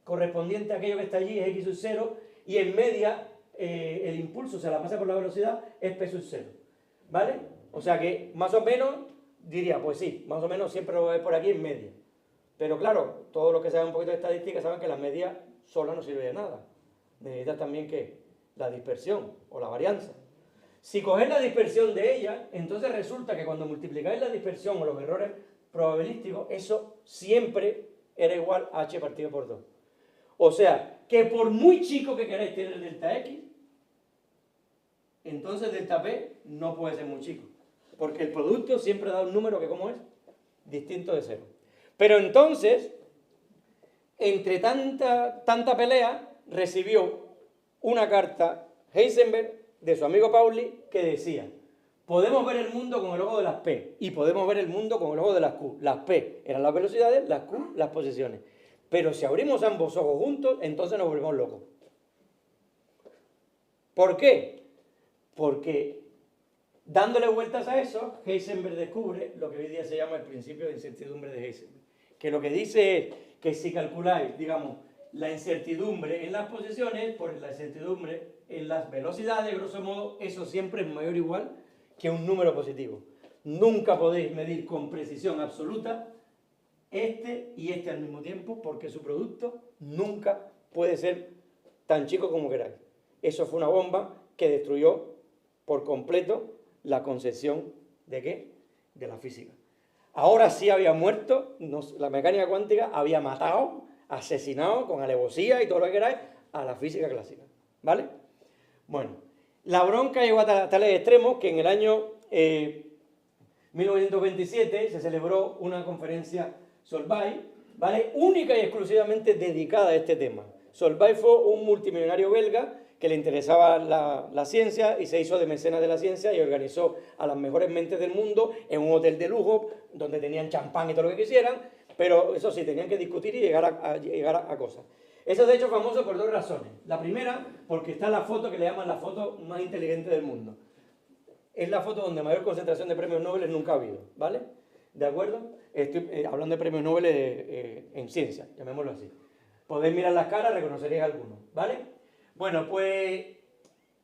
correspondiente a aquello que está allí es x sub 0, y en media el impulso, o sea, la masa por la velocidad, es p sub 0. ¿Vale? O sea que más o menos diría, pues sí, más o menos siempre lo ves por aquí en media. Pero claro, todos los que saben un poquito de estadística saben que la media sola no sirve de nada. Necesitas también que la dispersión o la varianza. Si cogéis la dispersión de ella, entonces resulta que cuando multiplicáis la dispersión o los errores probabilísticos, eso siempre era igual a h partido por 2. O sea, que por muy chico que queráis tener delta x, entonces delta p no puede ser muy chico. Porque el producto siempre da un número que, ¿cómo es? Distinto de cero. Pero entonces, entre tanta pelea, recibió una carta Heisenberg de su amigo Pauli que decía: podemos ver el mundo con el ojo de las P y podemos ver el mundo con el ojo de las Q. Las P eran las velocidades, las Q las posiciones. Pero si abrimos ambos ojos juntos, entonces nos volvemos locos. ¿Por qué? Porque dándole vueltas a eso, Heisenberg descubre lo que hoy día se llama el principio de incertidumbre de Heisenberg. Que lo que dice es que si calculáis, digamos, la incertidumbre en las posiciones por la incertidumbre en las velocidades, grosso modo, eso siempre es mayor o igual que un número positivo. Nunca podéis medir con precisión absoluta este y este al mismo tiempo, porque su producto nunca puede ser tan chico como queráis. Eso fue una bomba que destruyó por completo la concepción ¿de qué? De la física. Ahora sí había muerto, la mecánica cuántica había matado, asesinado con alevosía y todo lo que queráis a la física clásica. ¿Vale? Bueno, la bronca llegó a tales extremos que en el año 1927 se celebró una conferencia Solvay, ¿vale? Única y exclusivamente dedicada a este tema. Solvay fue un multimillonario belga que le interesaba la ciencia y se hizo de mecenas de la ciencia y organizó a las mejores mentes del mundo en un hotel de lujo donde tenían champán y todo lo que quisieran, pero eso sí, tenían que discutir y llegar a cosas. Eso de hecho es famoso por dos razones. La primera, porque está la foto que le llaman la foto más inteligente del mundo. Es la foto donde mayor concentración de premios Nobel nunca ha habido, ¿vale? ¿De acuerdo? Estoy hablando de premios Nobel en ciencia, llamémoslo así. Podéis mirar las caras, reconoceréis algunos, ¿vale? Bueno, pues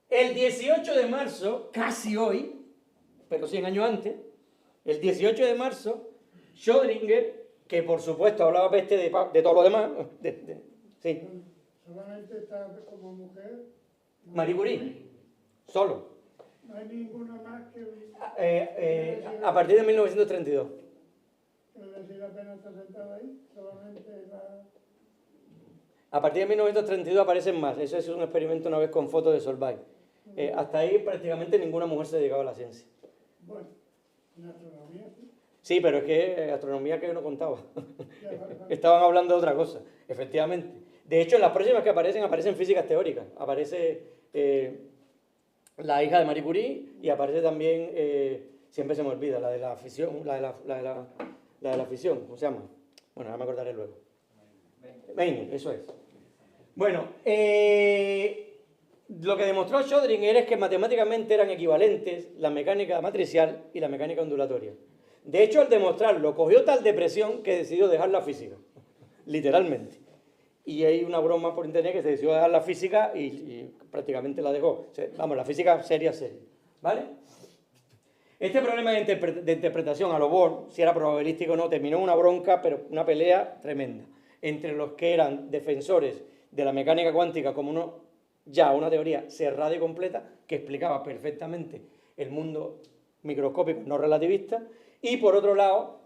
el 18 de marzo, casi hoy, pero 100 años antes, el 18 de marzo, Schrödinger, que por supuesto hablaba peste de todo lo demás, sí. Solamente está como mujer Marie Curie, solo. No hay ninguna más que A partir de 1932. decir apenas está sentada ahí, solamente la... A partir de 1932 aparecen más. Eso es un experimento una vez con fotos de Solvay. Hasta ahí prácticamente ninguna mujer se dedicaba a la ciencia. Bueno, en astronomía, sí. Sí, pero es que astronomía que no contaba. Ya, vale. Estaban hablando de otra cosa, efectivamente. De hecho, en las próximas que aparecen físicas teóricas. Aparece la hija de Marie Curie y aparece también, siempre se me olvida, la de la fisión, la de la fisión, ¿cómo se llama? Bueno, ahora me acordaré luego. Meinel, eso es. Bueno, lo que demostró Schrödinger es que matemáticamente eran equivalentes la mecánica matricial y la mecánica ondulatoria. De hecho, al demostrarlo, cogió tal depresión que decidió dejar la física, literalmente. Y hay una broma por internet que se decidió dejar la física y prácticamente la dejó. Vamos, la física seria, ¿vale? Este problema de interpretación a lo Bohr, si era probabilístico o no, terminó en una bronca, pero una pelea tremenda, entre los que eran defensores de la mecánica cuántica como una teoría cerrada y completa, que explicaba perfectamente el mundo microscópico no relativista, y por otro lado,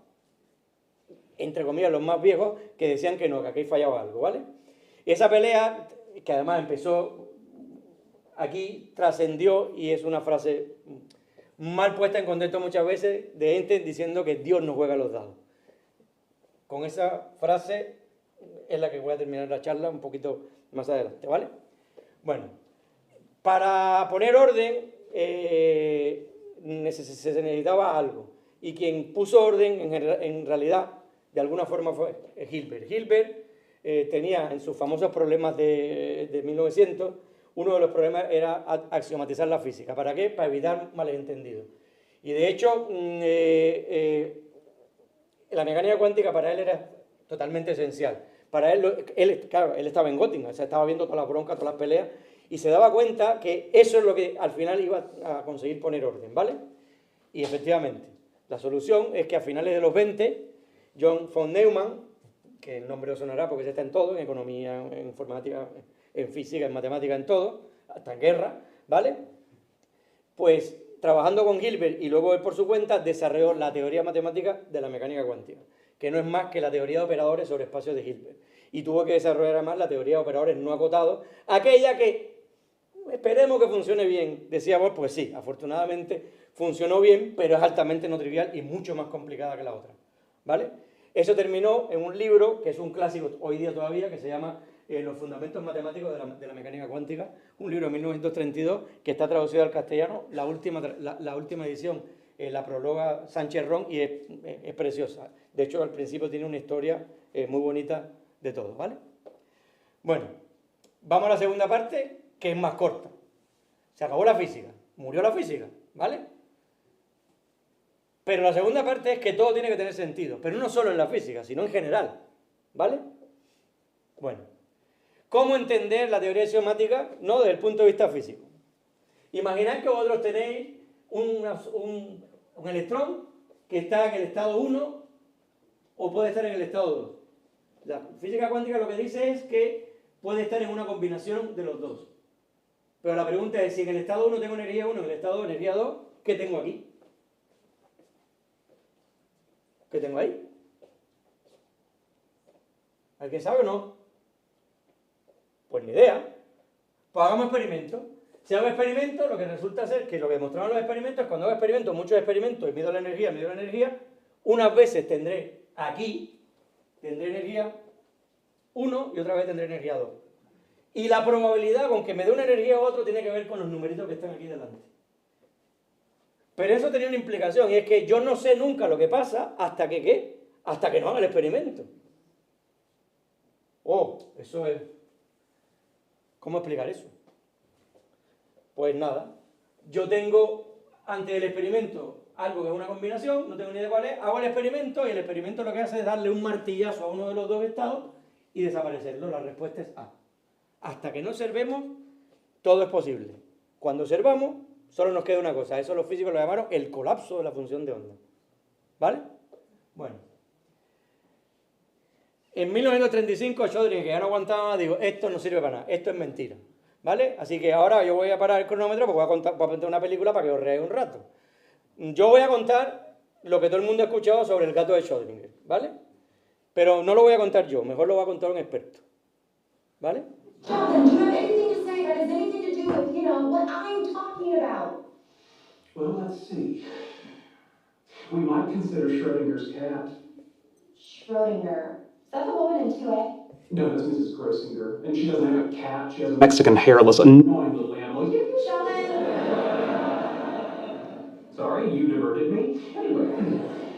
entre comillas, los más viejos, que decían que no, que aquí fallaba algo, ¿vale? Y esa pelea, que además empezó aquí, trascendió, y es una frase mal puesta en contexto muchas veces, de gente diciendo que Dios no juega los dados. Con esa frase es la que voy a terminar la charla un poquito más adelante, ¿vale? Bueno, para poner orden se necesitaba algo. Y quien puso orden, en realidad, de alguna forma fue Hilbert. Hilbert tenía en sus famosos problemas de 1900, uno de los problemas era axiomatizar la física. ¿Para qué? Para evitar malentendidos. Y de hecho, la mecánica cuántica para él era totalmente esencial. Para él, claro, él estaba en Göttingen, o sea, estaba viendo todas las broncas, todas las peleas, y se daba cuenta que eso es lo que al final iba a conseguir poner orden, ¿vale? Y efectivamente, la solución es que a finales de los 20, John von Neumann, que el nombre os sonará porque ya está en todo, en economía, en informática, en física, en matemática, en todo, hasta en guerra, ¿vale? Pues trabajando con Hilbert y luego él por su cuenta desarrolló la teoría matemática de la mecánica cuántica, que no es más que la teoría de operadores sobre espacios de Hilbert. Y tuvo que desarrollar además la teoría de operadores no acotados, aquella que esperemos que funcione bien. Decíamos, pues sí, afortunadamente funcionó bien, pero es altamente no trivial y mucho más complicada que la otra, ¿vale? Eso terminó en un libro que es un clásico hoy día todavía, que se llama Los fundamentos matemáticos de la mecánica cuántica, un libro de 1932 que está traducido al castellano, la última edición la prologa Sánchez Ron y es preciosa. De hecho, al principio tiene una historia muy bonita de todo, ¿vale? Bueno, vamos a la segunda parte, que es más corta. Se acabó la física, murió la física, ¿vale? Pero la segunda parte es que todo tiene que tener sentido, pero no solo en la física, sino en general, ¿vale? Bueno, ¿cómo entender la teoría axiomática? No desde el punto de vista físico. Imaginad que vosotros tenéis un electrón que está en el estado 1 o puede estar en el estado 2. La física cuántica lo que dice es que puede estar en una combinación de los dos. Pero la pregunta es, si en el estado 1 tengo energía 1, en el estado 2 energía 2, ¿qué tengo aquí? ¿Qué tengo ahí? ¿Alguien sabe o no? Pues ni idea. Pues hagamos experimentos. Si hago experimentos, lo que resulta ser que lo que demostraron los experimentos es que cuando hago experimentos, muchos experimentos, y mido la energía, unas veces tendré aquí, tendré energía 1 y otra vez tendré energía 2. Y la probabilidad con que me dé una energía u otro tiene que ver con los numeritos que están aquí delante. Pero eso tenía una implicación, y es que yo no sé nunca lo que pasa hasta que, ¿qué? Hasta que no haga el experimento. Oh, eso es... ¿Cómo explicar eso? Pues nada, yo tengo antes del experimento algo que es una combinación, no tengo ni idea cuál es, hago el experimento y el experimento lo que hace es darle un martillazo a uno de los dos estados y desaparecerlo. La respuesta es A. Hasta que no observemos, todo es posible. Cuando observamos, solo nos queda una cosa. Eso los físicos lo llamaron el colapso de la función de onda. ¿Vale? Bueno. En 1935, Schrödinger, que ya no aguantaba más, digo, esto no sirve para nada, esto es mentira. ¿vale? Así que ahora yo voy a parar el cronómetro porque voy a contar una película para que os reáis un rato. Yo voy a contar lo que todo el mundo ha escuchado sobre el gato de Schrödinger, ¿vale? Pero no lo voy a contar yo, mejor lo va a contar un experto, ¿vale? Calvin, do you have anything to say that has anything to do with, what I'm talking about? Well, let's see. We might consider Schrödinger's cat. Schrödinger. Is that the woman in 2A? No, that's Mrs. Grosinger. And she doesn't have a cat. She has a Mexican hairless, annoying little animal. Sorry, you diverted me. Anyway,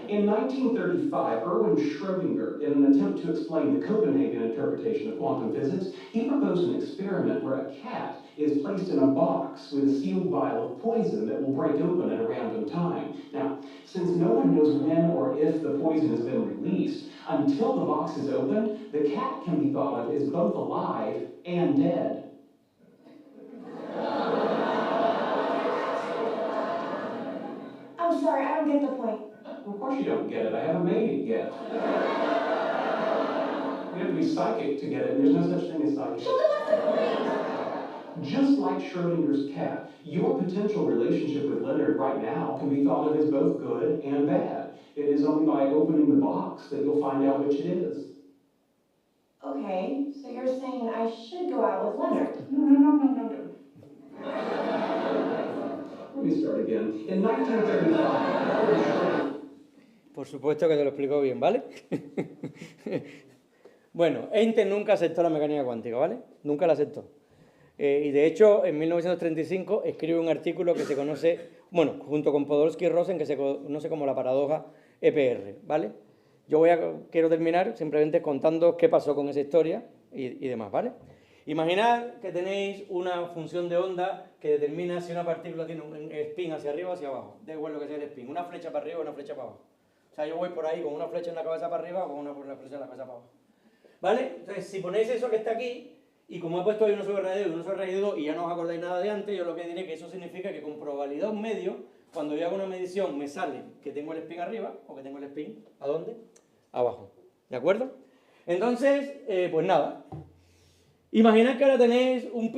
in 1935, Erwin Schrödinger, in an attempt to explain the Copenhagen interpretation of quantum physics, he proposed an experiment where a cat is placed in a box with a sealed vial of poison that will break open at a random time. Now, since no one knows when or if the poison has been released, until the box is opened, the cat can be thought of as both alive and dead. I'm sorry, I don't get the point. Of course you don't get it. I haven't made it yet. You have to be psychic to get it, and there's no such thing as psychic. Sheldon, what's the point? Just like Schrödinger's cat, your potential relationship with Leonard right now can be thought of as both good and bad. It is only by opening the box that you'll find out which it is. Okay, so you're saying I should go out with Leonard? No. Let me start again. In 1935, Por supuesto que te lo explico bien, ¿vale? Bueno, Einstein nunca aceptó la mecánica cuántica, ¿vale? Nunca la aceptó. Y de hecho, en 1935 escribe un artículo que se conoce, bueno, junto con Podolsky y Rosen, que se conoce como la paradoja EPR, ¿vale? Quiero terminar simplemente contando qué pasó con esa historia y demás, ¿vale? Imaginad que tenéis una función de onda que determina si una partícula tiene un spin hacia arriba o hacia abajo. Da igual lo que sea el spin, una flecha para arriba o una flecha para abajo. O sea, yo voy por ahí con una flecha en la cabeza para arriba o con una flecha en la cabeza para abajo. ¿Vale? Entonces, si ponéis eso que está aquí, y como he puesto ahí 1 sobre raíz de 1 sobre raíz de 2 y ya no os acordáis nada de antes, yo lo que diré que eso significa que con probabilidad 1 medio, cuando yo hago una medición me sale que tengo el spin arriba o que tengo el spin, ¿a dónde? Abajo. ¿De acuerdo? Entonces, pues nada. Imaginad que ahora tenéis un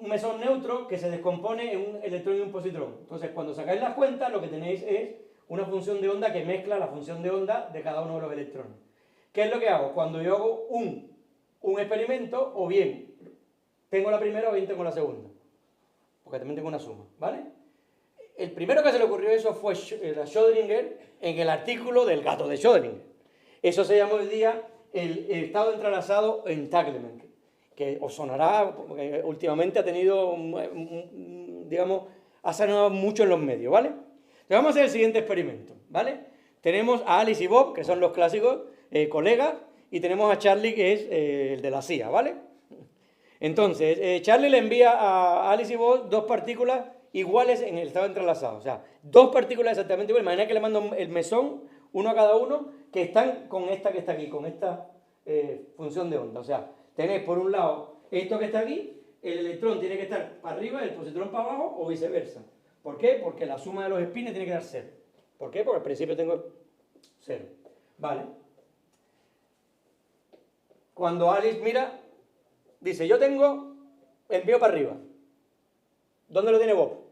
mesón neutro que se descompone en un electrón y un positrón. Entonces, cuando sacáis las cuentas, lo que tenéis es una función de onda que mezcla la función de onda de cada uno de los electrones. ¿Qué es lo que hago? Cuando yo hago un experimento, o bien tengo la primera o bien tengo la segunda. Porque también tengo una suma, ¿vale? El primero que se le ocurrió eso fue a Schrödinger en el artículo del gato de Schrödinger. Eso se llama hoy día el estado entrelazado entanglement, que os sonará, porque últimamente ha tenido, digamos, ha sonado mucho en los medios, ¿vale? Entonces vamos a hacer el siguiente experimento, ¿vale? Tenemos a Alice y Bob, que son los clásicos colegas, y tenemos a Charlie, que es el de la CIA, ¿vale? Entonces, Charlie le envía a Alice y Bob 2 partículas iguales en el estado entrelazado, o sea, 2 partículas exactamente iguales. Imagina que le mando el mesón, uno a cada uno, que están con esta que está aquí, con esta función de onda. O sea, tenéis por un lado esto que está aquí, el electrón tiene que estar para arriba, el positrón para abajo o viceversa. ¿Por qué? Porque la suma de los espines tiene que dar 0. ¿Por qué? Porque al principio tengo 0. Vale. Cuando Alice mira, dice, yo tengo, envío para arriba. ¿Dónde lo tiene Bob?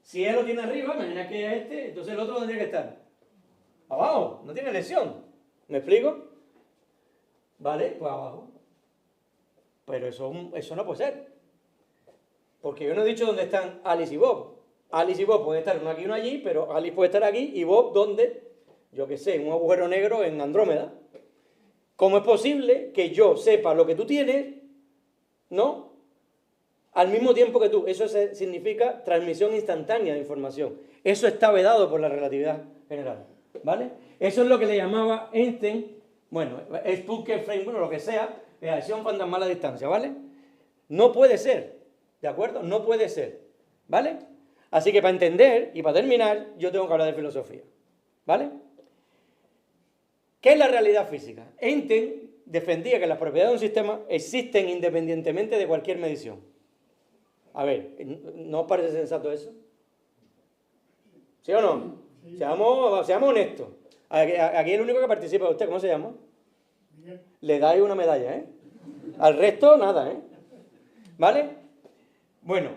Si él lo tiene arriba, imagina que es este, entonces el otro ¿dónde tiene que estar? Abajo, no tiene lesión. ¿Me explico? ¿Vale? Pues abajo. Pero eso no puede ser. Porque yo no he dicho dónde están Alice y Bob. Alice y Bob pueden estar uno aquí y uno allí, pero Alice puede estar aquí y Bob, ¿dónde? Yo qué sé, en un agujero negro en Andrómeda. ¿Cómo es posible que yo sepa lo que tú tienes, ¿no? Al mismo tiempo que tú. Eso significa transmisión instantánea de información. Eso está vedado por la relatividad general, ¿vale? Eso es lo que le llamaba Einstein, bueno, Spooker Frame, bueno, lo que sea, reacción fantasmal a distancia, ¿vale? No puede ser, ¿de acuerdo? No puede ser, ¿vale? Así que para entender y para terminar, yo tengo que hablar de filosofía, ¿vale? ¿Qué es la realidad física? Einstein defendía que las propiedades de un sistema existen independientemente de cualquier medición. A ver, ¿no os parece sensato eso? ¿Sí o no? Sí. Seamos honestos. Aquí el único que participa es usted, ¿cómo se llama? Miguel. Le dais una medalla, ¿eh? Al resto, nada, ¿eh? ¿Vale? Bueno,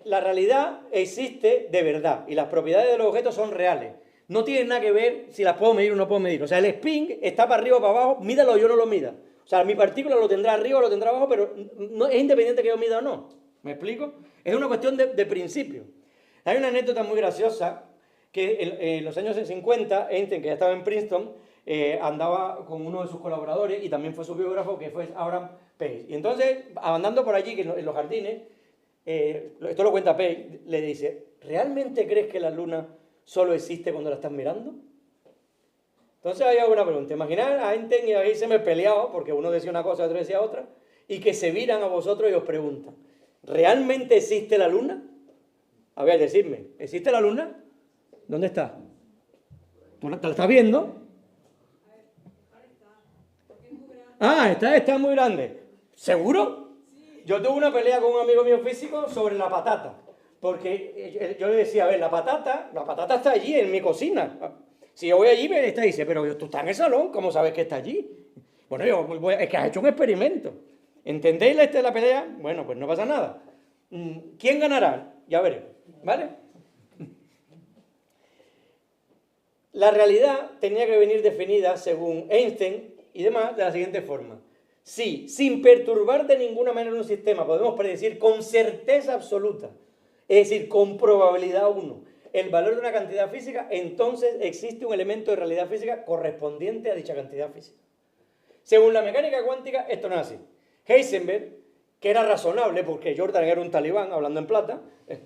la realidad existe de verdad y las propiedades de los objetos son reales. No tienen nada que ver si las puedo medir o no puedo medir. O sea, el spin está para arriba o para abajo, mídalo o yo no lo mida. O sea, mi partícula lo tendrá arriba o lo tendrá abajo, pero no, es independiente que yo mida o no. ¿Me explico? Es una cuestión de principio. Hay una anécdota muy graciosa que en los años 50, Einstein, que ya estaba en Princeton, andaba con uno de sus colaboradores y también fue su biógrafo, que fue Abraham Page. Y entonces, andando por allí, en los jardines, esto lo cuenta Page, le dice, ¿realmente crees que la luna solo existe cuando la estás mirando? Entonces hay alguna pregunta. Imaginad a Einstein y a Heisenberg peleados, porque uno decía una cosa y otro decía otra, y que se viran a vosotros y os preguntan, ¿realmente existe la luna? A ver, decidme, ¿existe la luna? ¿Dónde está? ¿Tú la estás viendo? Ah, está muy grande. ¿Seguro? Yo tuve una pelea con un amigo mío físico sobre la patata. Porque yo le decía, a ver, la patata está allí en mi cocina. Si yo voy allí, me dice, pero tú estás en el salón, ¿cómo sabes que está allí? Bueno, es que has hecho un experimento. ¿Entendéis la pelea? Bueno, pues no pasa nada. ¿Quién ganará? Ya veremos, ¿vale? La realidad tenía que venir definida, según Einstein y demás, de la siguiente forma. Si, sin perturbar de ninguna manera un sistema, podemos predecir con certeza absoluta, es decir, con probabilidad 1, el valor de una cantidad física, entonces existe un elemento de realidad física correspondiente a dicha cantidad física. Según la mecánica cuántica, esto no es así. Heisenberg, que era razonable, porque Jordan era un talibán, hablando en plata,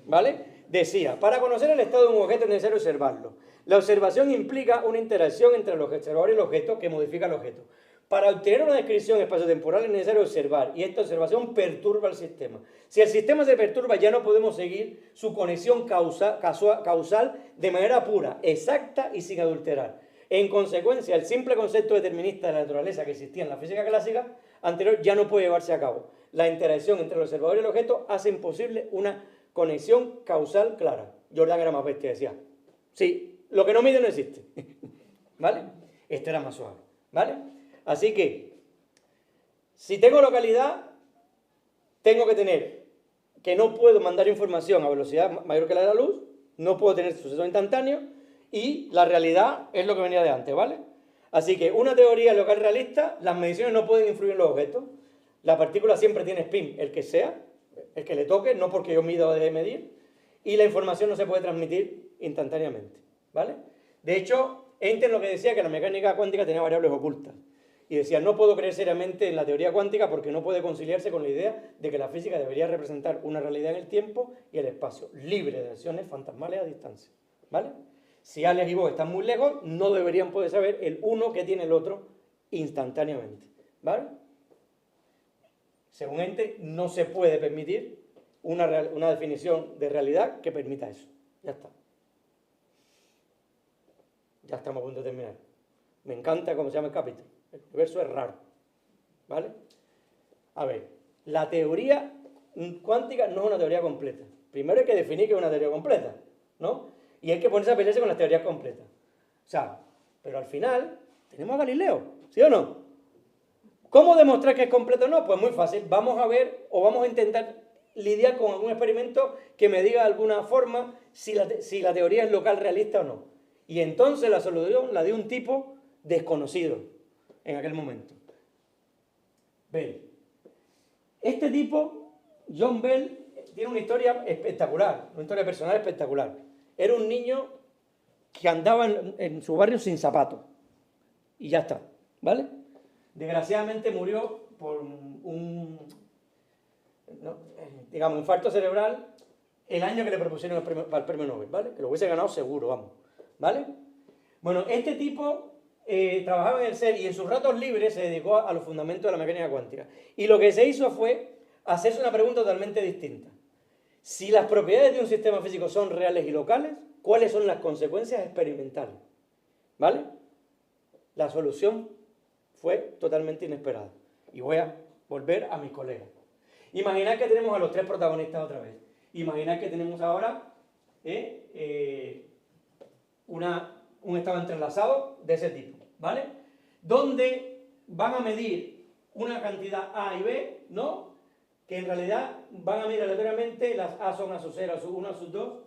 ¿vale?, decía, para conocer el estado de un objeto es necesario observarlo. La observación implica una interacción entre el observador y el objeto que modifica el objeto. Para obtener una descripción espaciotemporal es necesario observar, y esta observación perturba el sistema. Si el sistema se perturba, ya no podemos seguir su conexión causal de manera pura, exacta y sin adulterar. En consecuencia, el simple concepto determinista de la naturaleza que existía en la física clásica anterior ya no puede llevarse a cabo. La interacción entre el observador y el objeto hace imposible una conexión causal clara. Jordan era más bestia, decía, sí, lo que no mide no existe. ¿Vale? Este era más suave. ¿Vale? Así que, si tengo localidad, tengo que tener que no puedo mandar información a velocidad mayor que la de la luz, no puedo tener sucesos instantáneos, y la realidad es lo que venía de antes, ¿vale? Así que una teoría local realista, las mediciones no pueden influir en los objetos. La partícula siempre tiene spin, el que sea, el que le toque, no porque yo mida o deje de medir, y la información no se puede transmitir instantáneamente, ¿vale? De hecho, Einstein lo que decía que la mecánica cuántica tenía variables ocultas. Y decía, no puedo creer seriamente en la teoría cuántica porque no puede conciliarse con la idea de que la física debería representar una realidad en el tiempo y el espacio, libre de acciones fantasmales a distancia, ¿vale? Si Alex y vos están muy lejos, no deberían poder saber el uno que tiene el otro instantáneamente, ¿vale? Según Einstein, no se puede permitir una definición de realidad que permita eso. Ya está. Ya estamos a punto de terminar. Me encanta cómo se llama el capítulo. El universo es raro. ¿Vale? A ver, la teoría cuántica no es una teoría completa. Primero hay que definir qué es una teoría completa, ¿no? Y hay que ponerse a pelearse con las teorías completas. O sea, pero al final tenemos a Galileo, ¿sí o no? ¿Cómo demostrar que es completo o no? Pues muy fácil. Vamos a ver o vamos a intentar lidiar con algún experimento que me diga de alguna forma si la teoría es local realista o no. Y entonces la solución la dio un tipo desconocido en aquel momento. Bell. Este tipo, John Bell, tiene una historia espectacular, una historia personal espectacular. Era un niño que andaba en su barrio sin zapatos. Y ya está, ¿vale? Desgraciadamente murió por infarto cerebral el año que le propusieron para el premio Nobel, ¿vale? Que lo hubiese ganado seguro, vamos, ¿vale? Bueno, este tipo trabajaba en el CERN y en sus ratos libres se dedicó a los fundamentos de la mecánica cuántica. Y lo que se hizo fue hacerse una pregunta totalmente distinta. Si las propiedades de un sistema físico son reales y locales, ¿cuáles son las consecuencias experimentales? ¿Vale? La solución fue totalmente inesperada. Y voy a volver a mis colegas. Imaginad que tenemos a los tres protagonistas otra vez. Imaginad que tenemos ahora un estado entrelazado de ese tipo, ¿vale? Donde van a medir una cantidad A y B, ¿no? Que en realidad van a medir aleatoriamente, las A son A sub 0, A sub 1, A sub 2,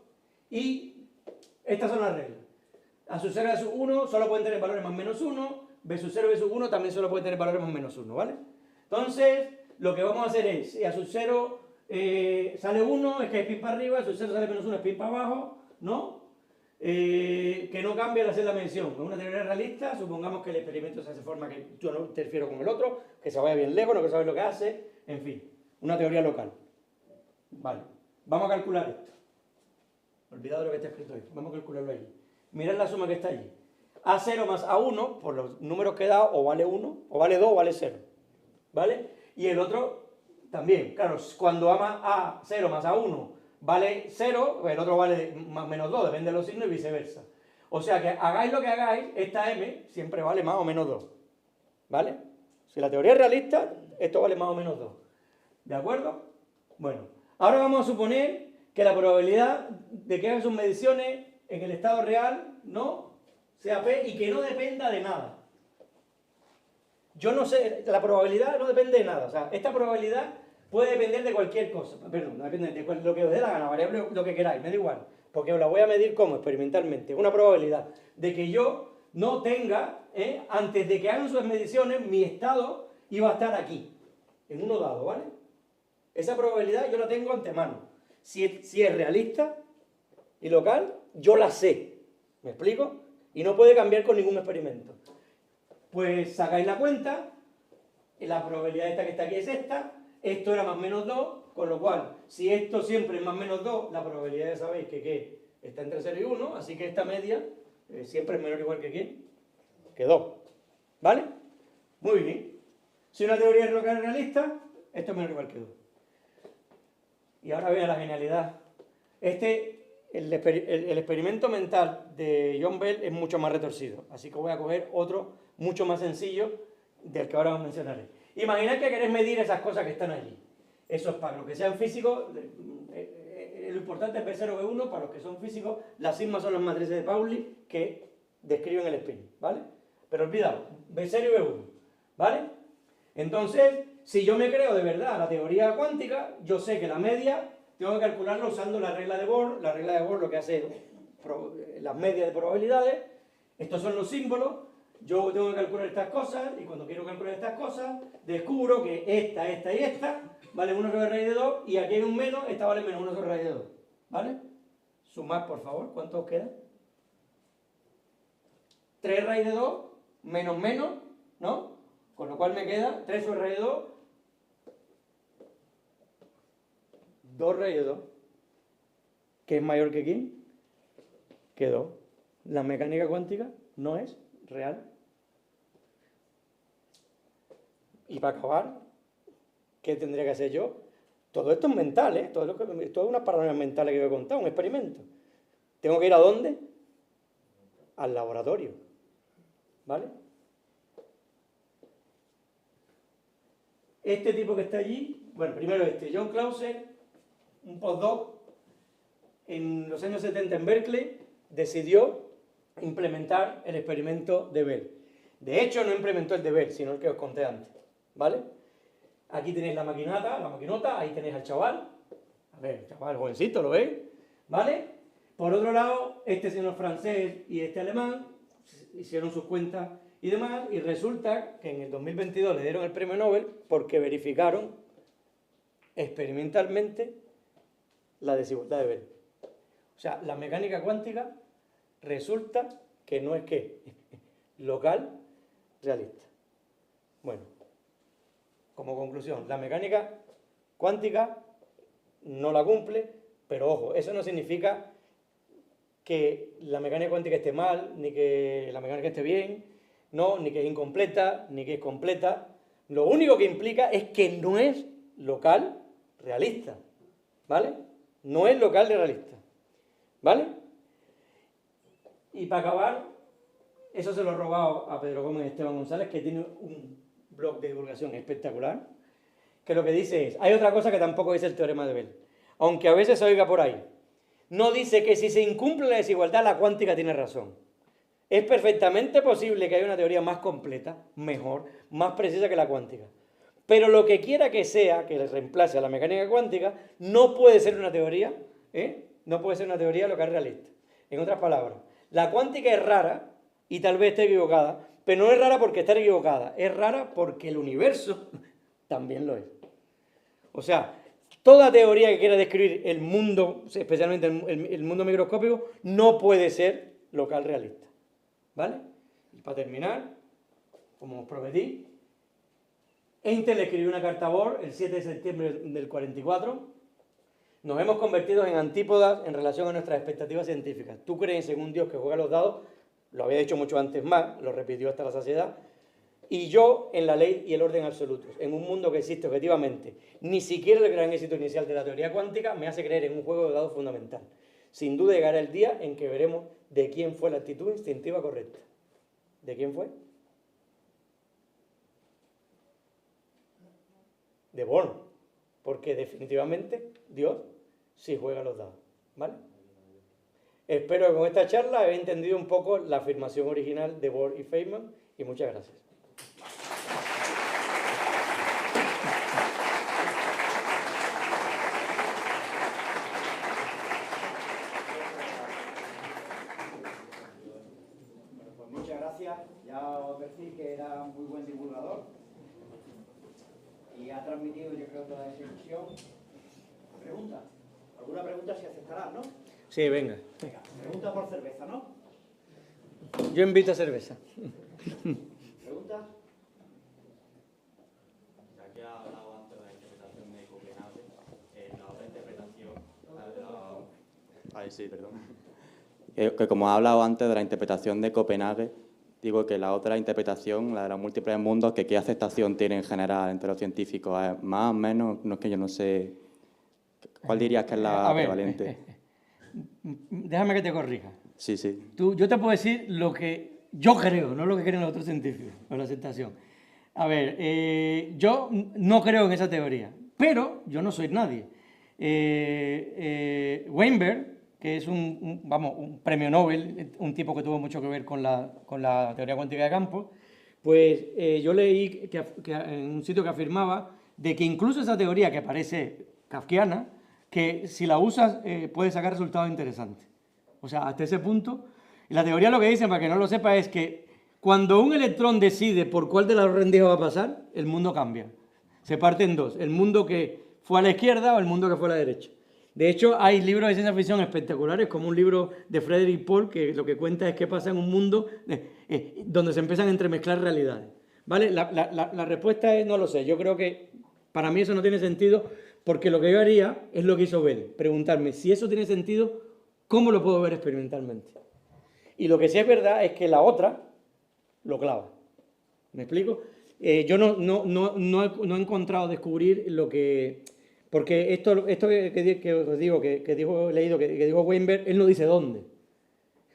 y estas son las reglas. A sub 0 y A sub 1 solo pueden tener valores más menos 1, B sub 0 y B sub 1 también solo pueden tener valores más menos 1, ¿vale? Entonces, lo que vamos a hacer es, si A sub 0 sale 1, es que es pin para arriba, A sub 0 sale menos 1, es pin para abajo, ¿no? Que no cambie la celda mención. En una teoría realista, supongamos que el experimento se hace de forma que yo no interfiero con el otro, que se vaya bien lejos, no que sabe lo que hace, en fin, una teoría local. Vale, vamos a calcular esto. Olvidado lo que está escrito ahí, vamos a calcularlo ahí. Mirad la suma que está allí. A0 más A1, por los números que he dado, o vale 1, o vale 2, o vale 0. ¿Vale? Y el otro también, claro, cuando A0 más A1 vale 0, el otro vale más menos 2, depende de los signos y viceversa. O sea que hagáis lo que hagáis, esta M siempre vale más o menos 2. ¿Vale? Si la teoría es realista, esto vale más o menos 2. ¿De acuerdo? Bueno, ahora vamos a suponer que la probabilidad de que hagan sus mediciones en el estado real, ¿no?, sea P y que no dependa de nada. Yo no sé, la probabilidad no depende de nada. O sea, esta probabilidad puede depender de cualquier cosa. Perdón, no depende de lo que os dé la gana, variable lo que queráis, me da igual. Porque os la voy a medir como experimentalmente. Una probabilidad de que yo no tenga, antes de que hagan sus mediciones, mi estado iba a estar aquí, en uno dado, ¿vale? Esa probabilidad yo la tengo antemano. Si es realista y local, yo la sé. ¿Me explico? Y no puede cambiar con ningún experimento. Pues sacáis la cuenta, y la probabilidad esta que está aquí es esta, esto era más menos 2, con lo cual, si esto siempre es más menos 2, la probabilidad ya sabéis que está entre 0 y 1, así que esta media siempre es menor o igual que ¿quién? Que 2. ¿Vale? Muy bien. Si una teoría es local realista, esto es menor o igual que 2. Y ahora vea la genialidad. El experimento mental de John Bell es mucho más retorcido, así que voy a coger otro mucho más sencillo del que ahora os mencionaré. Imaginad que queréis medir esas cosas que están allí. Eso es para los que sean físicos, lo importante es B0, B1, para los que son físicos, las sigmas son las matrices de Pauli que describen el spin, ¿vale? Pero olvidado, B0 y B1, ¿vale? Entonces, si yo me creo de verdad la teoría cuántica, yo sé que la media tengo que calcularlo usando la regla de Bohr. La regla de Bohr lo que hace es las medias de probabilidades. Estos son los símbolos. Yo tengo que calcular estas cosas y cuando quiero calcular estas cosas descubro que esta y esta valen 1 sobre raíz de 2 y aquí hay un menos, esta vale menos 1 sobre raíz de 2. ¿Vale? Sumad, por favor. ¿Cuánto os queda? 3 raíz de 2 menos menos, ¿no? Con lo cual me queda 3 sobre raíz de 2, 2 raíz de 2, que es mayor que ¿quién? Que 2. La mecánica cuántica no es real. Y para acabar, ¿qué tendría que hacer yo? Todo esto es mental, ¿eh? Todo es una paranoia mental que voy a contar, un experimento. ¿Tengo que ir a dónde? Al laboratorio. ¿Vale? Este tipo que está allí, bueno, primero John Clausen, un postdoc, en los años 70 en Berkeley, decidió implementar el experimento de Bell. De hecho, no implementó el de Bell, sino el que os conté antes, ¿vale? Aquí tenéis la maquinota, ahí tenéis al chaval. A ver, el chaval jovencito, ¿lo veis? ¿Vale? Por otro lado, este señor francés y este alemán hicieron sus cuentas y demás, y resulta que en el 2022 le dieron el premio Nobel porque verificaron experimentalmente la desigualdad de Bell. O sea, la mecánica cuántica resulta que no es que local realista. Bueno, como conclusión, la mecánica cuántica no la cumple, pero ojo, eso no significa que la mecánica cuántica esté mal, ni que la mecánica esté bien, no, ni que es incompleta, ni que es completa. Lo único que implica es que no es local realista, ¿vale? No es local realista, ¿vale? Y para acabar, eso se lo he robado a Pedro Gómez y Esteban González, que tiene un blog de divulgación espectacular, que lo que dice es, hay otra cosa que tampoco dice el teorema de Bell, aunque a veces se oiga por ahí. No dice que si se incumple la desigualdad, la cuántica tiene razón. Es perfectamente posible que haya una teoría más completa, mejor, más precisa que la cuántica. Pero lo que quiera que sea, que reemplace a la mecánica cuántica, no puede ser una teoría, no puede ser una teoría local realista. En otras palabras, la cuántica es rara y tal vez esté equivocada, pero no es rara porque esté equivocada, es rara porque el universo también lo es. O sea, toda teoría que quiera describir el mundo, especialmente el mundo microscópico, no puede ser local realista. ¿Vale? Y para terminar, como os prometí, Einstein le escribió una carta a Bohr el 7 de septiembre del 44. Nos hemos convertido en antípodas en relación a nuestras expectativas científicas. Tú crees en un Dios que juega los dados, lo había dicho mucho antes más, lo repitió hasta la saciedad, y yo en la ley y el orden absolutos, en un mundo que existe objetivamente. Ni siquiera el gran éxito inicial de la teoría cuántica me hace creer en un juego de dados fundamental. Sin duda llegará el día en que veremos de quién fue la actitud instintiva correcta. ¿De quién fue? De Bohr, porque definitivamente Dios sí juega los dados, ¿vale? Espero que con esta charla habéis entendido un poco la afirmación original de Bohr y Feynman, y muchas gracias. Bueno, pues muchas gracias. Ya os decir que era muy buen divulgador y ha transmitido, yo creo, toda esa ilusión. ¿Pregunta? ¿Alguna pregunta si aceptarás, no? Sí, venga. Venga, pregunta por cerveza, ¿no? Yo invito a cerveza. ¿Preguntas? Ya que ha hablado antes de la interpretación de Copenhague, la otra interpretación... sí, perdón. Que como ha hablado antes de la interpretación de Copenhague, digo que la otra interpretación, la de los múltiples mundos, que qué aceptación tiene en general entre los científicos, ¿es más o menos? No es que yo no sé... ¿Cuál dirías que es la prevalente? Déjame que te corrija. Sí, sí. Yo te puedo decir lo que yo creo, no lo que creen los otros científicos, con la aceptación. A ver, yo no creo en esa teoría, pero yo no soy nadie. Weinberg, que es un premio Nobel, un tipo que tuvo mucho que ver con la teoría cuántica de campos, pues yo leí en un sitio que afirmaba de que incluso esa teoría que parece kafkiana, que si la usas puede sacar resultados interesantes. O sea, hasta ese punto. Y la teoría lo que dice, para que no lo sepa, es que cuando un electrón decide por cuál de los rendijos va a pasar, el mundo cambia. Se parte en dos, el mundo que fue a la izquierda o el mundo que fue a la derecha. De hecho, hay libros de ciencia ficción espectaculares, como un libro de Frederick Paul, que lo que cuenta es qué pasa en un mundo donde se empiezan a entremezclar realidades. ¿Vale? La respuesta es no lo sé. Yo creo que para mí eso no tiene sentido, porque lo que yo haría es lo que hizo Bell, preguntarme si eso tiene sentido, ¿cómo lo puedo ver experimentalmente? Y lo que sí es verdad es que la otra lo clava. ¿Me explico? Yo no he encontrado descubrir lo que... Porque esto que os digo, que dijo Weinberg, él no dice dónde.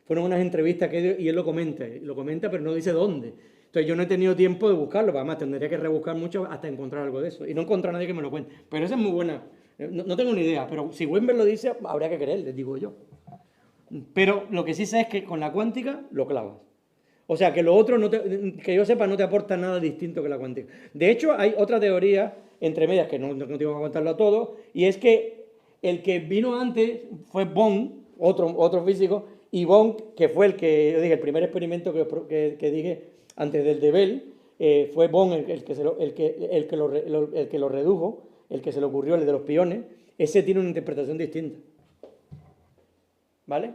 Fueron unas entrevistas que dio y él lo comenta, pero no dice dónde. Entonces yo no he tenido tiempo de buscarlo, además tendría que rebuscar mucho hasta encontrar algo de eso. Y no he encontrado a nadie que me lo cuente. Pero esa es muy buena. No tengo ni idea, pero si Weinberg lo dice, habría que creerle, digo yo. Pero lo que sí sé es que con la cuántica lo clavas. O sea, que lo otro, que yo sepa, no te aporta nada distinto que la cuántica. De hecho, hay otra teoría, entre medias, que no tengo que contarlo a todo, y es que el que vino antes fue Born, otro físico, y Born, que fue el primer experimento que dije antes del de Bell, fue Born el que lo redujo, el que se le ocurrió, el de los piones. Ese tiene una interpretación distinta. ¿Vale?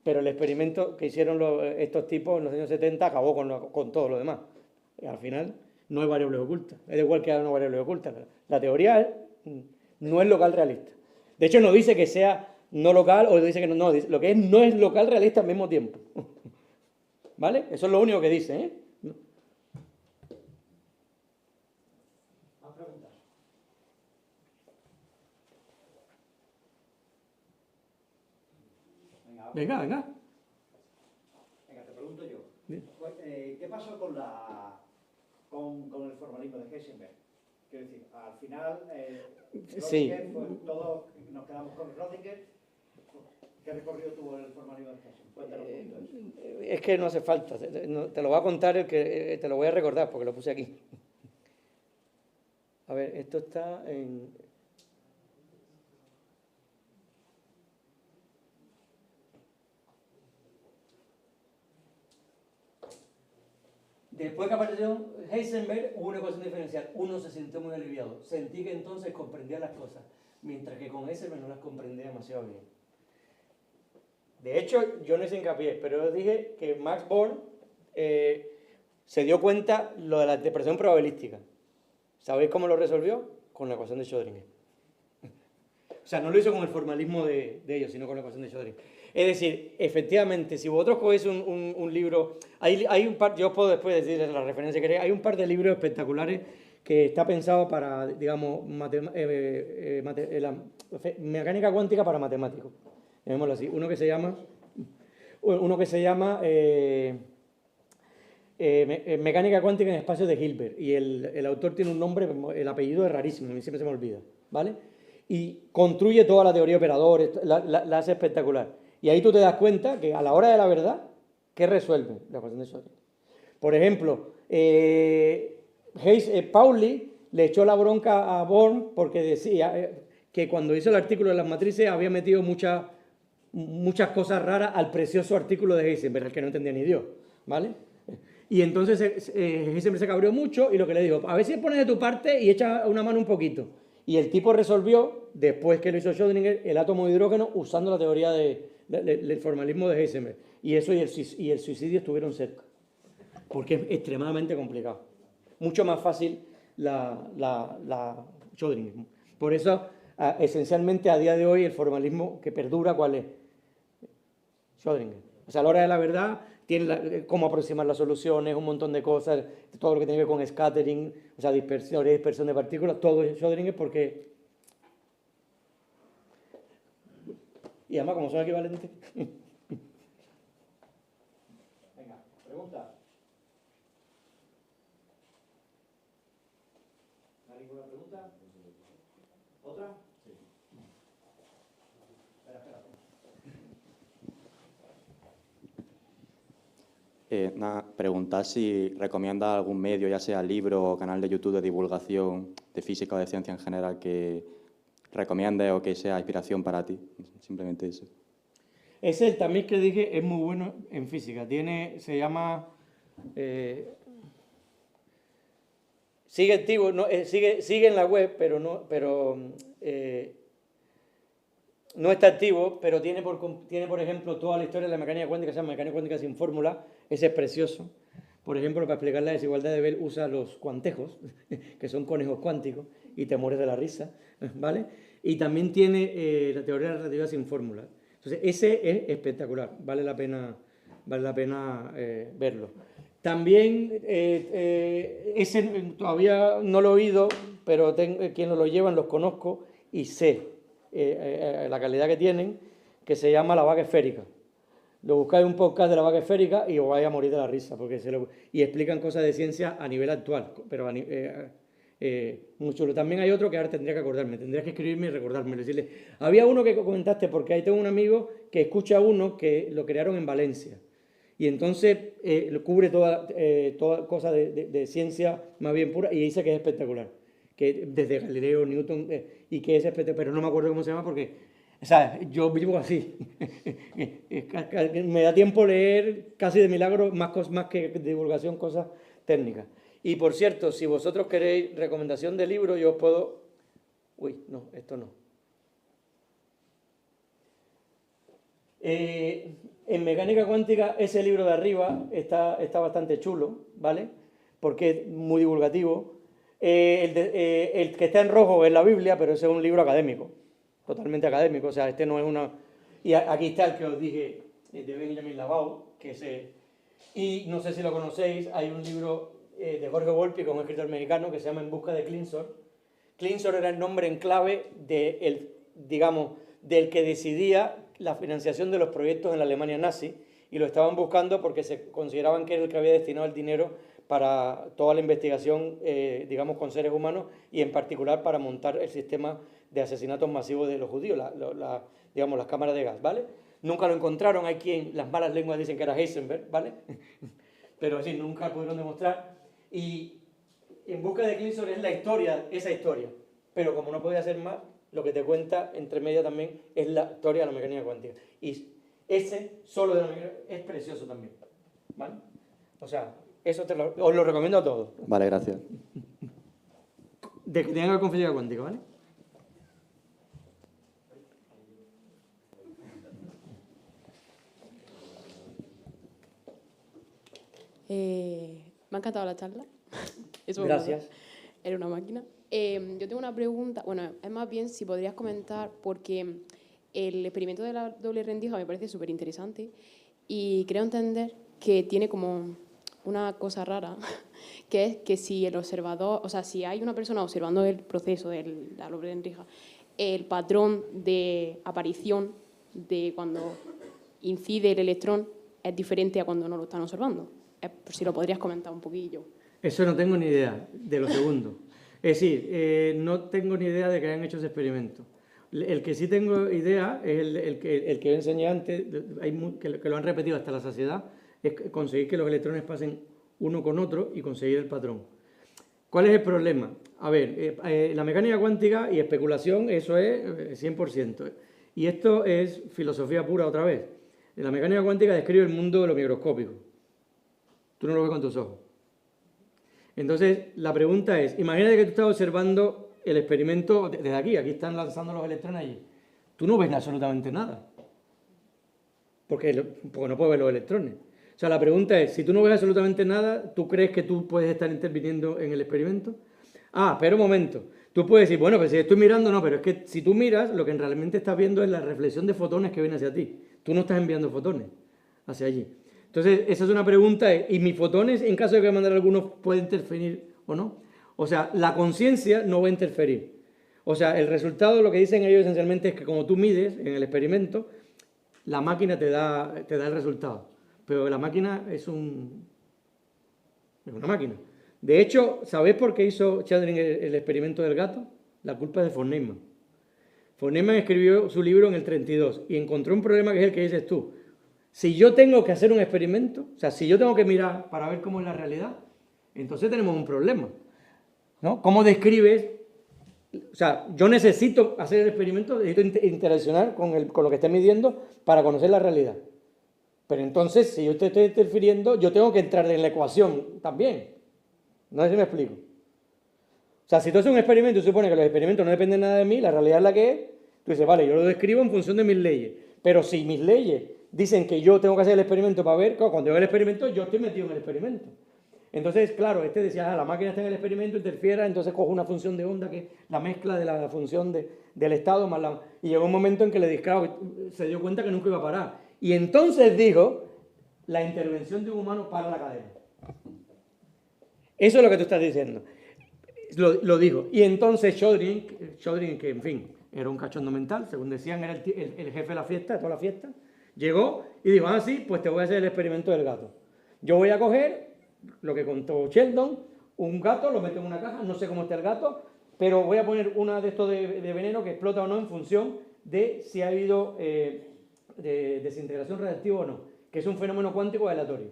Pero el experimento que hicieron estos tipos en los años 70 acabó con todo lo demás. Y al final no hay variables ocultas. Es igual que hay una variable oculta. La teoría no es local realista. De hecho, no dice que sea no local o dice que no. Dice, lo que no es local realista al mismo tiempo. ¿Vale? Eso es lo único que dice, ¿eh? ¿Más preguntas? Venga. Venga, te pregunto yo. ¿Qué pasó con el formalismo de Heisenberg? Quiero decir, al final, Sí. todos nos quedamos con Rödinger. ¿Qué recorrido tuvo el formalismo de Heisenberg? Cuéntanos un poquito eso. Es que no hace falta. Te lo voy a contar te lo voy a recordar porque lo puse aquí. A ver, esto está en... Después que apareció Heisenberg, hubo una ecuación diferencial. Uno se sintió muy aliviado. Sentí que entonces comprendía las cosas, mientras que con Heisenberg no las comprendía demasiado bien. De hecho, yo no hice hincapié, pero yo dije que Max Born se dio cuenta lo de la interpretación probabilística. ¿Sabéis cómo lo resolvió? Con la ecuación de Schrödinger. O sea, no lo hizo con el formalismo de ellos, sino con la ecuación de Schrödinger. Es decir, efectivamente, si vosotros cogéis un libro... Hay un par, yo os puedo después decir la referencia que queréis, hay un par de libros espectaculares que está pensado para, digamos, mecánica cuántica para matemáticos. Llamémoslo así. Uno que se llama mecánica cuántica en espacios de Hilbert. Y el autor tiene un nombre, el apellido es rarísimo, a mí siempre se me olvida, ¿vale? Y construye toda la teoría de operadores, la hace espectacular. Y ahí tú te das cuenta que a la hora de la verdad, ¿qué resuelve la ecuación de Schrödinger? Por ejemplo, Pauli le echó la bronca a Born porque decía que cuando hizo el artículo de las matrices había metido muchas cosas raras al precioso artículo de Heisenberg, al que no entendía ni Dios, ¿vale? Y entonces Heisenberg se cabreó mucho y lo que le dijo, a ver si pones de tu parte y echa una mano un poquito. Y el tipo resolvió, después que lo hizo Schrödinger, el átomo de hidrógeno usando la teoría del formalismo de Heisenberg. Y eso y el suicidio estuvieron cerca. Porque es extremadamente complicado. Mucho más fácil la Schrödinger. Por eso, esencialmente, a día de hoy, el formalismo que perdura, ¿cuál es? Schrödinger. O sea, a la hora de la verdad, tiene cómo aproximar las soluciones, un montón de cosas, todo lo que tiene que ver con scattering, o sea, dispersión de partículas, todo es Schrödinger porque... Y además, como son equivalentes... Venga, pregunta. ¿No hay ninguna pregunta? ¿Otra? Sí. Espera. Nada, preguntar si recomienda algún medio, ya sea libro o canal de YouTube de divulgación de física o de ciencia en general que recomiende o que sea inspiración para ti. Simplemente eso. Ese, el tamiz que dije, es muy bueno en física. Se llama... sigue activo, no, sigue en la web, pero no está activo, pero tiene, por ejemplo, toda la historia de la mecánica cuántica, que se llama mecánica cuántica sin fórmula. Ese es precioso. Por ejemplo, para explicar la desigualdad de Bell usa los cuantejos, que son conejos cuánticos, y te mueres de la risa, ¿vale? Y también tiene la teoría de la relatividad sin fórmula. Entonces, ese es espectacular, vale la pena verlo. También, ese todavía no lo he oído, pero quienes lo llevan los conozco y sé la calidad que tienen, que se llama La Vaga Esférica. Lo buscáis un podcast de La Vaga Esférica y os vais a morir de la risa, y explican cosas de ciencia a nivel actual, pero muy chulo. También hay otro que ahora tendría que acordarme, tendría que escribirme y recordarme, decirle. Había uno que comentaste, porque ahí tengo un amigo que escucha uno que lo crearon en Valencia, y entonces cubre toda cosa de ciencia más bien pura, y dice que es espectacular, que desde Galileo, Newton, y que es espectacular, pero no me acuerdo cómo se llama porque... O sea, yo vivo así. Me da tiempo leer casi de milagro, más que divulgación, cosas técnicas. Y por cierto, si vosotros queréis recomendación de libro, yo os puedo... Uy, no, esto no. En mecánica cuántica, ese libro de arriba está bastante chulo, ¿vale? Porque es muy divulgativo. El que está en rojo es la Biblia, pero ese es un libro académico. Totalmente académico, o sea, este no es una... Y aquí está el que os dije, de Benjamin Lavaux, y no sé si lo conocéis, hay un libro de Jorge Volpi, con un escritor mexicano, que se llama En busca de Clinsor. Clinsor era el nombre en clave del que decidía la financiación de los proyectos en la Alemania nazi, y lo estaban buscando porque se consideraban que era el que había destinado el dinero para toda la investigación, con seres humanos, y en particular para montar el sistema de asesinatos masivos de los judíos, las cámaras de gas, ¿vale? Nunca lo encontraron, hay quien, las malas lenguas dicen que era Heisenberg, ¿vale? Pero sí, nunca pudieron demostrar. Y En busca de Clifford es la historia, esa historia. Pero como no podía ser más, lo que te cuenta entre media también es la historia de la mecánica cuántica. Y ese solo de la mecánica es precioso también. ¿Vale? O sea, eso os lo recomiendo a todos. Vale, gracias. De que tengan que ver con física cuántica, ¿vale? Me ha encantado la charla. Eso Gracias. era una máquina. Yo tengo una pregunta, bueno, es más bien si podrías comentar, porque el experimento de la doble rendija me parece súper interesante y creo entender que tiene como una cosa rara, que es que si el observador, o sea, si hay una persona observando el proceso de la doble rendija, el patrón de aparición de cuando incide el electrón es diferente a cuando no lo están observando. Por si lo podrías comentar un poquillo. Eso no tengo ni idea de lo segundo. Es decir, no tengo ni idea de que hayan hecho ese experimento. El que sí tengo idea es el que yo enseñé antes, que lo han repetido hasta la saciedad, es conseguir que los electrones pasen uno con otro y conseguir el patrón. ¿Cuál es el problema? A ver, la mecánica cuántica y especulación, eso es 100%. Y esto es filosofía pura otra vez. La mecánica cuántica describe el mundo de lo microscópico. Tú no lo ves con tus ojos. Entonces, la pregunta es, imagínate que tú estás observando el experimento desde aquí están lanzando los electrones allí. Tú no ves absolutamente nada, porque no puedes ver los electrones. O sea, la pregunta es, si tú no ves absolutamente nada, ¿tú crees que tú puedes estar interviniendo en el experimento? Ah, pero un momento. Tú puedes decir, bueno, pues si estoy mirando, no, pero es que si tú miras, lo que realmente estás viendo es la reflexión de fotones que viene hacia ti. Tú no estás enviando fotones hacia allí. Entonces, esa es una pregunta, ¿y mis fotones, en caso de que mandar algunos, pueden interferir o no? O sea, la conciencia no va a interferir. O sea, el resultado, lo que dicen ellos esencialmente es que como tú mides en el experimento, la máquina te da el resultado. Pero la máquina es una máquina. De hecho, ¿sabéis por qué hizo Chadring el experimento del gato? La culpa es de von Neumann. Von Neumann escribió su libro en el 32 y encontró un problema que es el que dices tú. Si yo tengo que hacer un experimento, o sea, si yo tengo que mirar para ver cómo es la realidad, entonces tenemos un problema, ¿no? ¿Cómo describes? O sea, yo necesito hacer el experimento, necesito interaccionar con lo que esté midiendo para conocer la realidad. Pero entonces, si yo te estoy interfiriendo, yo tengo que entrar en la ecuación también. No sé si me explico. O sea, si tú haces un experimento y supone que los experimentos no dependen nada de mí, la realidad es la que es, tú dices, vale, yo lo describo en función de mis leyes. Pero si mis leyes dicen que yo tengo que hacer el experimento para ver, cuando yo hago el experimento, yo estoy metido en el experimento. Entonces, claro, decía, la máquina está en el experimento, interfiera, entonces coge una función de onda que es la mezcla de la función del estado más la... Y llegó un momento en que le dije, claro, se dio cuenta que nunca iba a parar. Y entonces dijo, la intervención de un humano para la cadena. Eso es lo que tú estás diciendo. Lo dijo. Y entonces Chodrin, que en fin, era un cachondo mental, según decían, era el jefe de la fiesta, de toda la fiesta, llegó y dijo, ah, sí, pues te voy a hacer el experimento del gato. Yo voy a coger lo que contó Sheldon, un gato, lo meto en una caja, no sé cómo está el gato, pero voy a poner una de estos de veneno que explota o no en función de si ha habido desintegración radiactiva o no, que es un fenómeno cuántico aleatorio.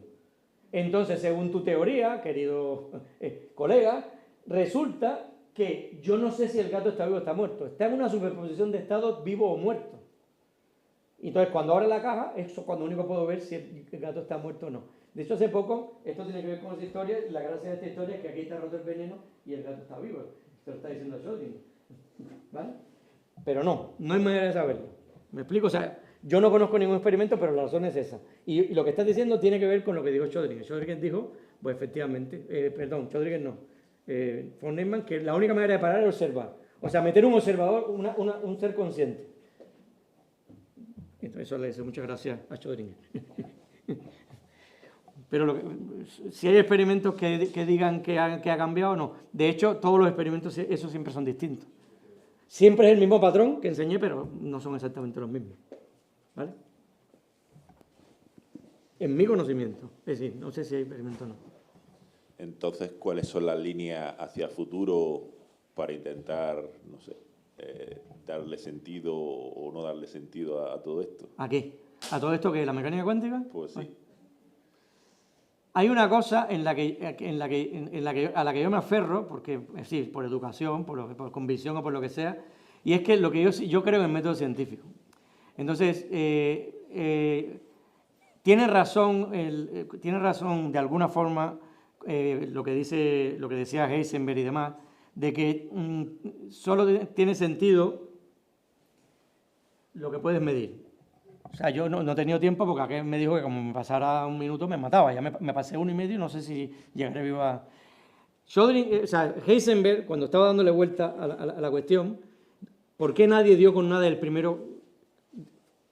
Entonces, según tu teoría, querido colega, resulta que yo no sé si el gato está vivo o está muerto. Está en una superposición de estados vivo o muerto. Entonces, cuando abro la caja, es cuando único puedo ver si el gato está muerto o no. De hecho, hace poco, esto tiene que ver con esta historia, la gracia de esta historia es que aquí está roto el veneno y el gato está vivo. Esto lo está diciendo Schrödinger. ¿Vale? Pero no hay manera de saberlo. ¿Me explico? O sea, yo no conozco ningún experimento, pero la razón es esa. Y lo que estás diciendo tiene que ver con lo que dijo Schrödinger. Schrödinger dijo, pues efectivamente, Schrödinger no, von Neumann, que la única manera de parar es observar. O sea, meter un observador, un ser consciente. Entonces, eso le dice muchas gracias a Schrödinger. Pero si hay experimentos que digan que ha cambiado, no. De hecho, todos los experimentos, esos siempre son distintos. Siempre es el mismo patrón que enseñé, pero no son exactamente los mismos. ¿Vale? En mi conocimiento. Es decir, no sé si hay experimentos o no. Entonces, ¿cuáles son las líneas hacia el futuro para intentar, no sé, darle sentido o no darle sentido a todo esto? ¿A qué? ¿A todo esto que es la mecánica cuántica? Pues sí. Hay una cosa a la que yo me aferro, porque sí, por educación, por convicción o por lo que sea, y es que lo que yo creo en el método científico. Entonces, tiene razón de alguna forma lo que decía Heisenberg y demás, de que solo tiene sentido lo que puedes medir. O sea, yo no he tenido tiempo porque aquel me dijo que como me pasara un minuto me mataba. Ya me pasé 1 minuto y no sé si llegaré vivo a... Heisenberg, cuando estaba dándole vuelta a la cuestión, ¿por qué nadie dio con nada? El primero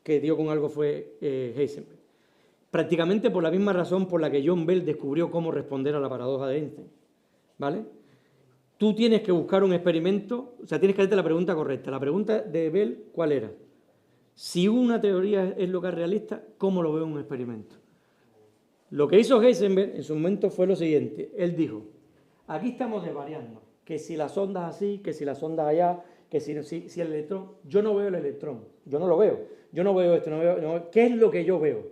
que dio con algo fue Heisenberg. Prácticamente por la misma razón por la que John Bell descubrió cómo responder a la paradoja de Einstein. ¿Vale? Tú tienes que buscar un experimento, o sea, tienes que hacerte la pregunta correcta. La pregunta de Bell, ¿cuál era? Si una teoría es lo que es realista, ¿cómo lo veo en un experimento? Lo que hizo Heisenberg en su momento fue lo siguiente. Él dijo, aquí estamos desvariando, que si la sonda es así, que si la sonda es allá, que si el electrón... Yo no veo el electrón, yo no lo veo. Yo no veo esto, no veo... ¿Qué es lo que yo veo?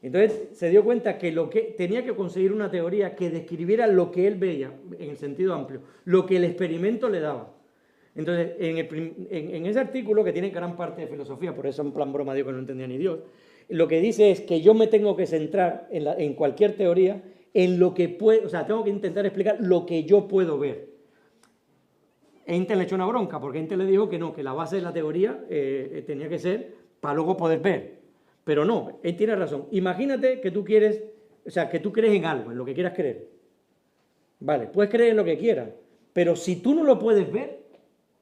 Entonces se dio cuenta que tenía que conseguir una teoría que describiera lo que él veía, en el sentido amplio, lo que el experimento le daba. Entonces, en ese artículo, que tiene gran parte de filosofía, por eso en plan broma digo que no entendía ni Dios, lo que dice es que yo me tengo que centrar en cualquier teoría en lo que puedo, o sea, tengo que intentar explicar lo que yo puedo ver. Einstein le echó una bronca, porque Einstein le dijo que no, que la base de la teoría tenía que ser para luego poder ver. Pero no, él tiene razón. Imagínate que tú quieres, o sea, que tú crees en algo, en lo que quieras creer. Vale, puedes creer en lo que quieras, pero si tú no lo puedes ver,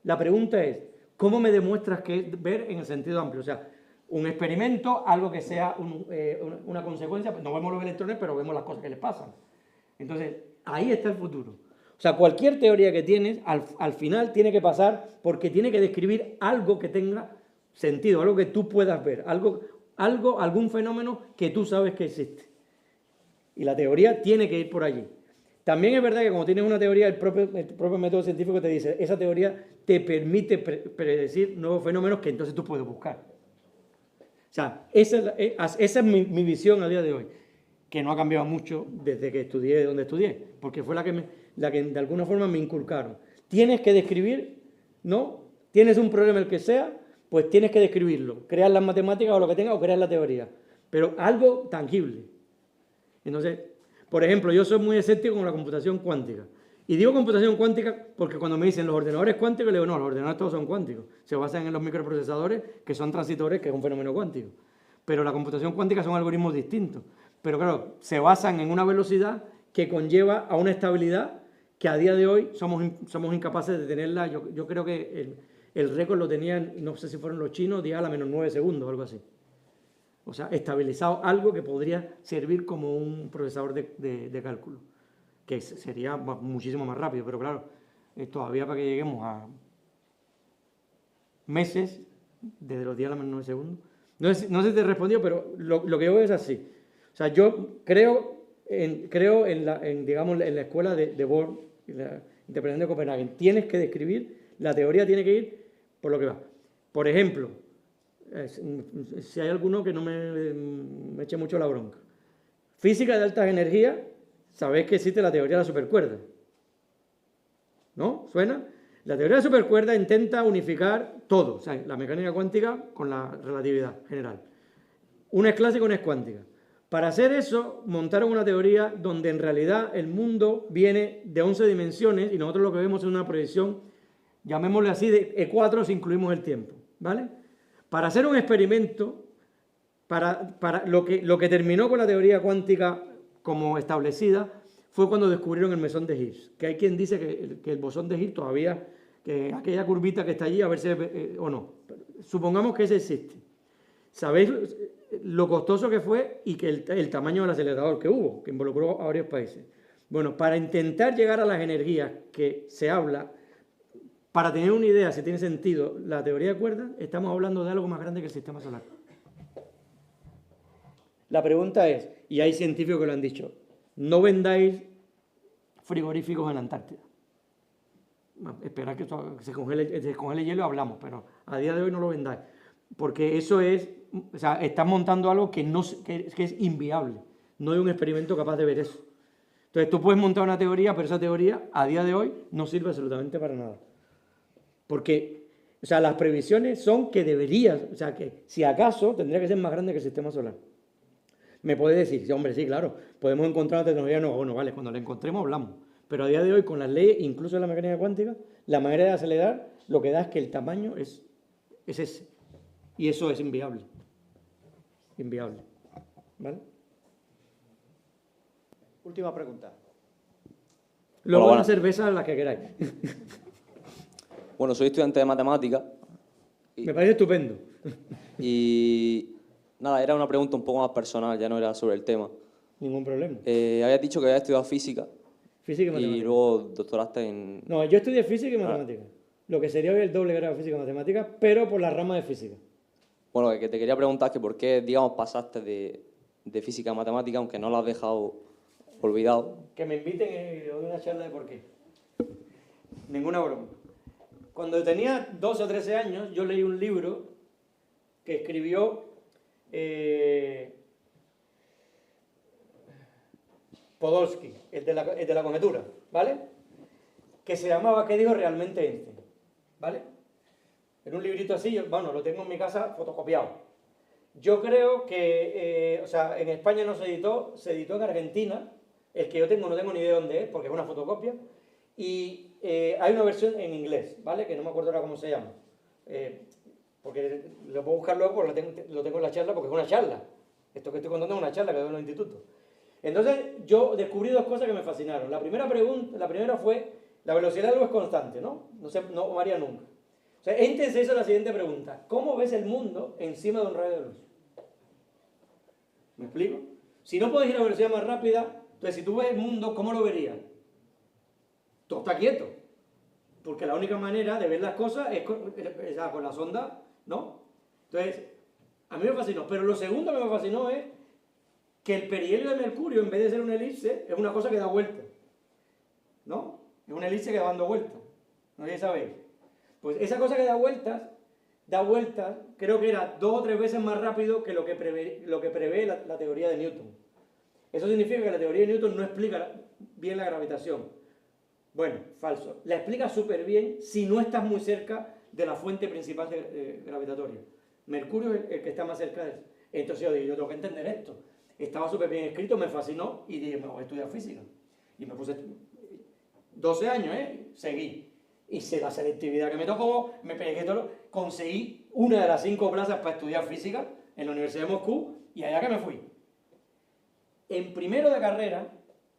la pregunta es, ¿cómo me demuestras que es ver en el sentido amplio? O sea, un experimento, algo que sea una consecuencia, no vemos los electrones, pero vemos las cosas que les pasan. Entonces, ahí está el futuro. O sea, cualquier teoría que tienes, al final tiene que pasar porque tiene que describir algo que tenga sentido, algo que tú puedas ver, algún fenómeno que tú sabes que existe. Y la teoría tiene que ir por allí. También es verdad que cuando tienes una teoría, el propio método científico te dice, esa teoría te permite predecir nuevos fenómenos que entonces tú puedes buscar. O sea, esa es mi visión a día de hoy, que no ha cambiado mucho desde que estudié donde estudié, porque fue la que de alguna forma me inculcaron. Tienes que describir, ¿no? Tienes un problema el que sea, pues tienes que describirlo, crear las matemáticas o lo que tengas o crear la teoría, pero algo tangible. Entonces, por ejemplo, yo soy muy escéptico con la computación cuántica. Y digo computación cuántica porque cuando me dicen los ordenadores cuánticos, le digo, no, los ordenadores todos son cuánticos. Se basan en los microprocesadores, que son transitores, que es un fenómeno cuántico. Pero la computación cuántica son algoritmos distintos. Pero claro, se basan en una velocidad que conlleva a una estabilidad que a día de hoy somos incapaces de tenerla. Yo creo que el récord lo tenían, no sé si fueron los chinos, 10 a la menos 9 segundos, algo así. O sea, estabilizado algo que podría servir como un procesador de cálculo, que sería muchísimo más rápido, pero claro, todavía para que lleguemos a meses, desde los 10 a la menos 9 segundos. No sé si te respondió, pero lo que yo veo es así. O sea, yo creo en la escuela de Bohr, la interpretación de Copenhague. Tienes que describir, la teoría tiene que ir por lo que va. Por ejemplo, si hay alguno que no me eche mucho la bronca. Física de altas energías, sabéis que existe la teoría de la supercuerda. ¿No? ¿Suena? La teoría de la supercuerda intenta unificar todo, o sea, la mecánica cuántica con la relatividad general. Una es clásica, una es cuántica. Para hacer eso, montaron una teoría donde en realidad el mundo viene de 11 dimensiones y nosotros lo que vemos es una proyección, llamémosle así, de E4 si incluimos el tiempo, ¿vale? Para hacer un experimento, para lo que terminó con la teoría cuántica como establecida, fue cuando descubrieron el mesón de Higgs, que hay quien dice que el bosón de Higgs todavía, que aquella curvita que está allí, a ver si o no. Supongamos que ese existe. ¿Sabéis lo costoso que fue y que el tamaño del acelerador que hubo, que involucró a varios países? Bueno, para intentar llegar a las energías que se habla, para tener una idea si tiene sentido la teoría de cuerdas, estamos hablando de algo más grande que el sistema solar. La pregunta es, y hay científicos que lo han dicho, no vendáis frigoríficos en la Antártida. Esperad que se descongele hielo y hablamos, pero a día de hoy no lo vendáis. Porque eso es, o sea, están montando algo que es inviable. no hay un experimento capaz de ver eso. Entonces tú puedes montar una teoría, pero esa teoría a día de hoy no sirve absolutamente para nada. Porque, o sea, las previsiones son que deberías, o sea, que si acaso tendría que ser más grande que el sistema solar. Me puede decir, sí, hombre, sí, claro, podemos encontrar una tecnología nueva. Bueno, vale, cuando la encontremos hablamos. Pero a día de hoy, con las leyes, incluso de la mecánica cuántica, la manera de acelerar lo que da es que el tamaño es ese. Y eso es inviable. Inviable. ¿Vale? Última pregunta. Luego Hola, las cervezas las que queráis. Bueno, soy estudiante de matemáticas. Me parece estupendo. Y nada, era una pregunta un poco más personal, ya no era sobre el tema. Ningún problema. Habías dicho que habías estudiado física. Física y matemáticas. Y luego doctoraste en... No, yo estudié física y matemáticas. Lo que sería hoy el doble grado de física y matemáticas, pero por la rama de física. Bueno, que te quería preguntar que por qué, digamos, pasaste de física a matemática, aunque no lo has dejado olvidado. Que me inviten y doy una charla de por qué. Ninguna broma. Cuando tenía 12 o 13 años, yo leí un libro que escribió Podolsky, el de la conjetura, ¿vale? Que se llamaba ¿Qué dijo realmente Einstein? ¿Vale? En un librito así, bueno, lo tengo en mi casa fotocopiado. Yo creo que, o sea, en España no se editó en Argentina. El que yo tengo no tengo ni idea de dónde es, porque es una fotocopia. Y hay una versión en inglés, ¿vale? Que no me acuerdo ahora cómo se llama. Porque lo puedo buscar luego, porque lo tengo en la charla, porque es una charla. Esto que estoy contando es una charla que doy en los institutos. Entonces, yo descubrí dos cosas que me fascinaron. La primera fue, la velocidad de luz es constante, ¿no? No varía nunca. O sea, Einstein se hizo la siguiente pregunta. ¿Cómo ves el mundo encima de un rayo de luz? ¿Me explico? Si no puedes ir a velocidad más rápida, entonces si tú ves el mundo, ¿cómo lo verías? Todo está quieto. Porque la única manera de ver las cosas es con la sonda, ¿no? Entonces, a mí me fascinó. Pero lo segundo que me fascinó es que el perihelio de Mercurio, en vez de ser una elipse, es una cosa que da vuelta. ¿No? Es una elipse que va dando vueltas. ¿No sabéis? Pues esa cosa que da vueltas, creo que era 2 o 3 veces más rápido que lo que prevé la teoría de Newton. Eso significa que la teoría de Newton no explica bien la gravitación. Bueno, falso. La explica súper bien si no estás muy cerca de la fuente principal gravitatoria. Mercurio es el que está más cerca de eso. Entonces yo dije, yo tengo que entender esto. Estaba súper bien escrito, me fascinó y dije, me voy a estudiar física. Y me puse 12 años, seguí. Hice la selectividad que me tocó, me pegué todo, conseguí una de las 5 plazas para estudiar física en la Universidad de Moscú y allá que me fui. En primero de carrera,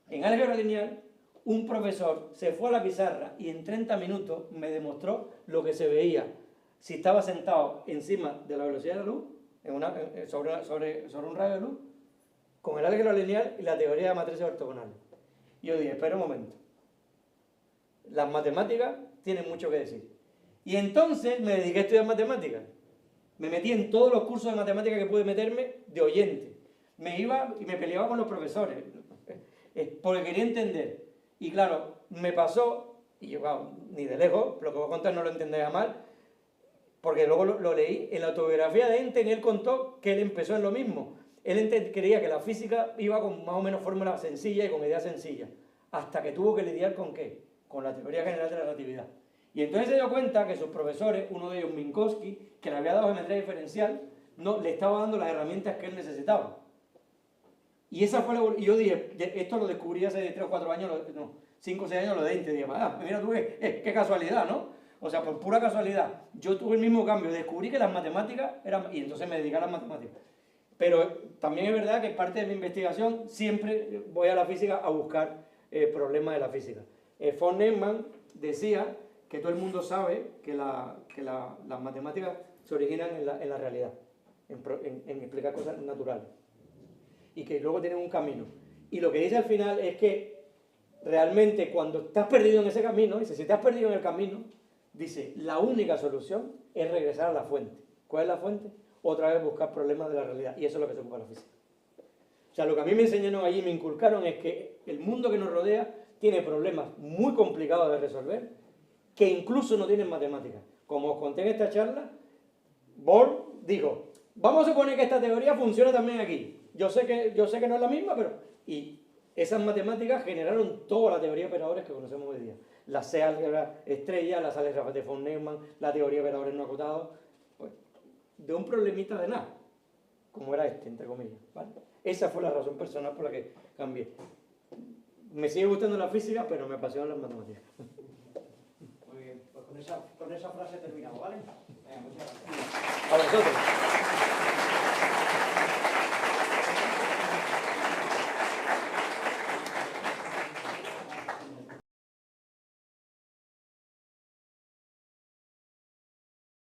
en álgebra lineal, un profesor se fue a la pizarra y en 30 minutos me demostró lo que se veía si estaba sentado encima de la velocidad de la luz, sobre un rayo de luz, con el álgebra lineal y la teoría de matrices ortogonales. Y yo dije, espera un momento. Las matemáticas tienen mucho que decir. Y entonces me dediqué a estudiar matemáticas. Me metí en todos los cursos de matemáticas que pude meterme de oyente. Me iba y me peleaba con los profesores, porque quería entender. Y claro, me pasó, y yo, wow, ni de lejos, lo que voy a contar no lo entendería mal, porque luego lo leí, en la autobiografía de Einstein, él contó que él empezó en lo mismo. Él creía que la física iba con más o menos fórmulas sencillas y con ideas sencillas, hasta que tuvo que lidiar con ¿qué? Con la teoría general de la relatividad. Y entonces se dio cuenta que sus profesores, uno de ellos Minkowski, que le había dado geometría diferencial, no le estaba dando las herramientas que él necesitaba. Y esa fue y yo dije, esto lo descubrí hace 3 o 4 años, 5 o 6 años lo de Einstein. Dije, mira tú, qué casualidad, ¿no? O sea, por pura casualidad. Yo tuve el mismo cambio, descubrí que las matemáticas eran, y entonces me dediqué a las matemáticas. Pero también es verdad que parte de mi investigación siempre voy a la física a buscar problemas de la física. Von Neumann decía que todo el mundo sabe que las matemáticas se originan en la realidad, en explicar cosas naturales. Y que luego tienen un camino. Y lo que dice al final es que realmente cuando estás perdido en ese camino, dice, si te has perdido en el camino, dice, la única solución es regresar a la fuente. ¿Cuál es la fuente? Otra vez buscar problemas de la realidad. Y eso es lo que se ocupa la física. O sea, lo que a mí me enseñaron allí, me inculcaron, es que el mundo que nos rodea tiene problemas muy complicados de resolver, que incluso no tienen matemáticas. Como os conté en esta charla, Bohr dijo, vamos a suponer que esta teoría funciona también aquí. yo sé que no es la misma, pero... Y esas matemáticas generaron toda la teoría de operadores que conocemos hoy día. La C-álgebra estrella, la álgebra de von Neumann, la teoría de operadores no acotados, pues, de un problemita de nada, como era este, entre comillas, ¿vale? Esa fue la razón personal por la que cambié. Me sigue gustando la física, pero me apasionan las matemáticas. Muy bien, pues con esa frase terminamos, ¿vale? Venga, muchas gracias. A vosotros.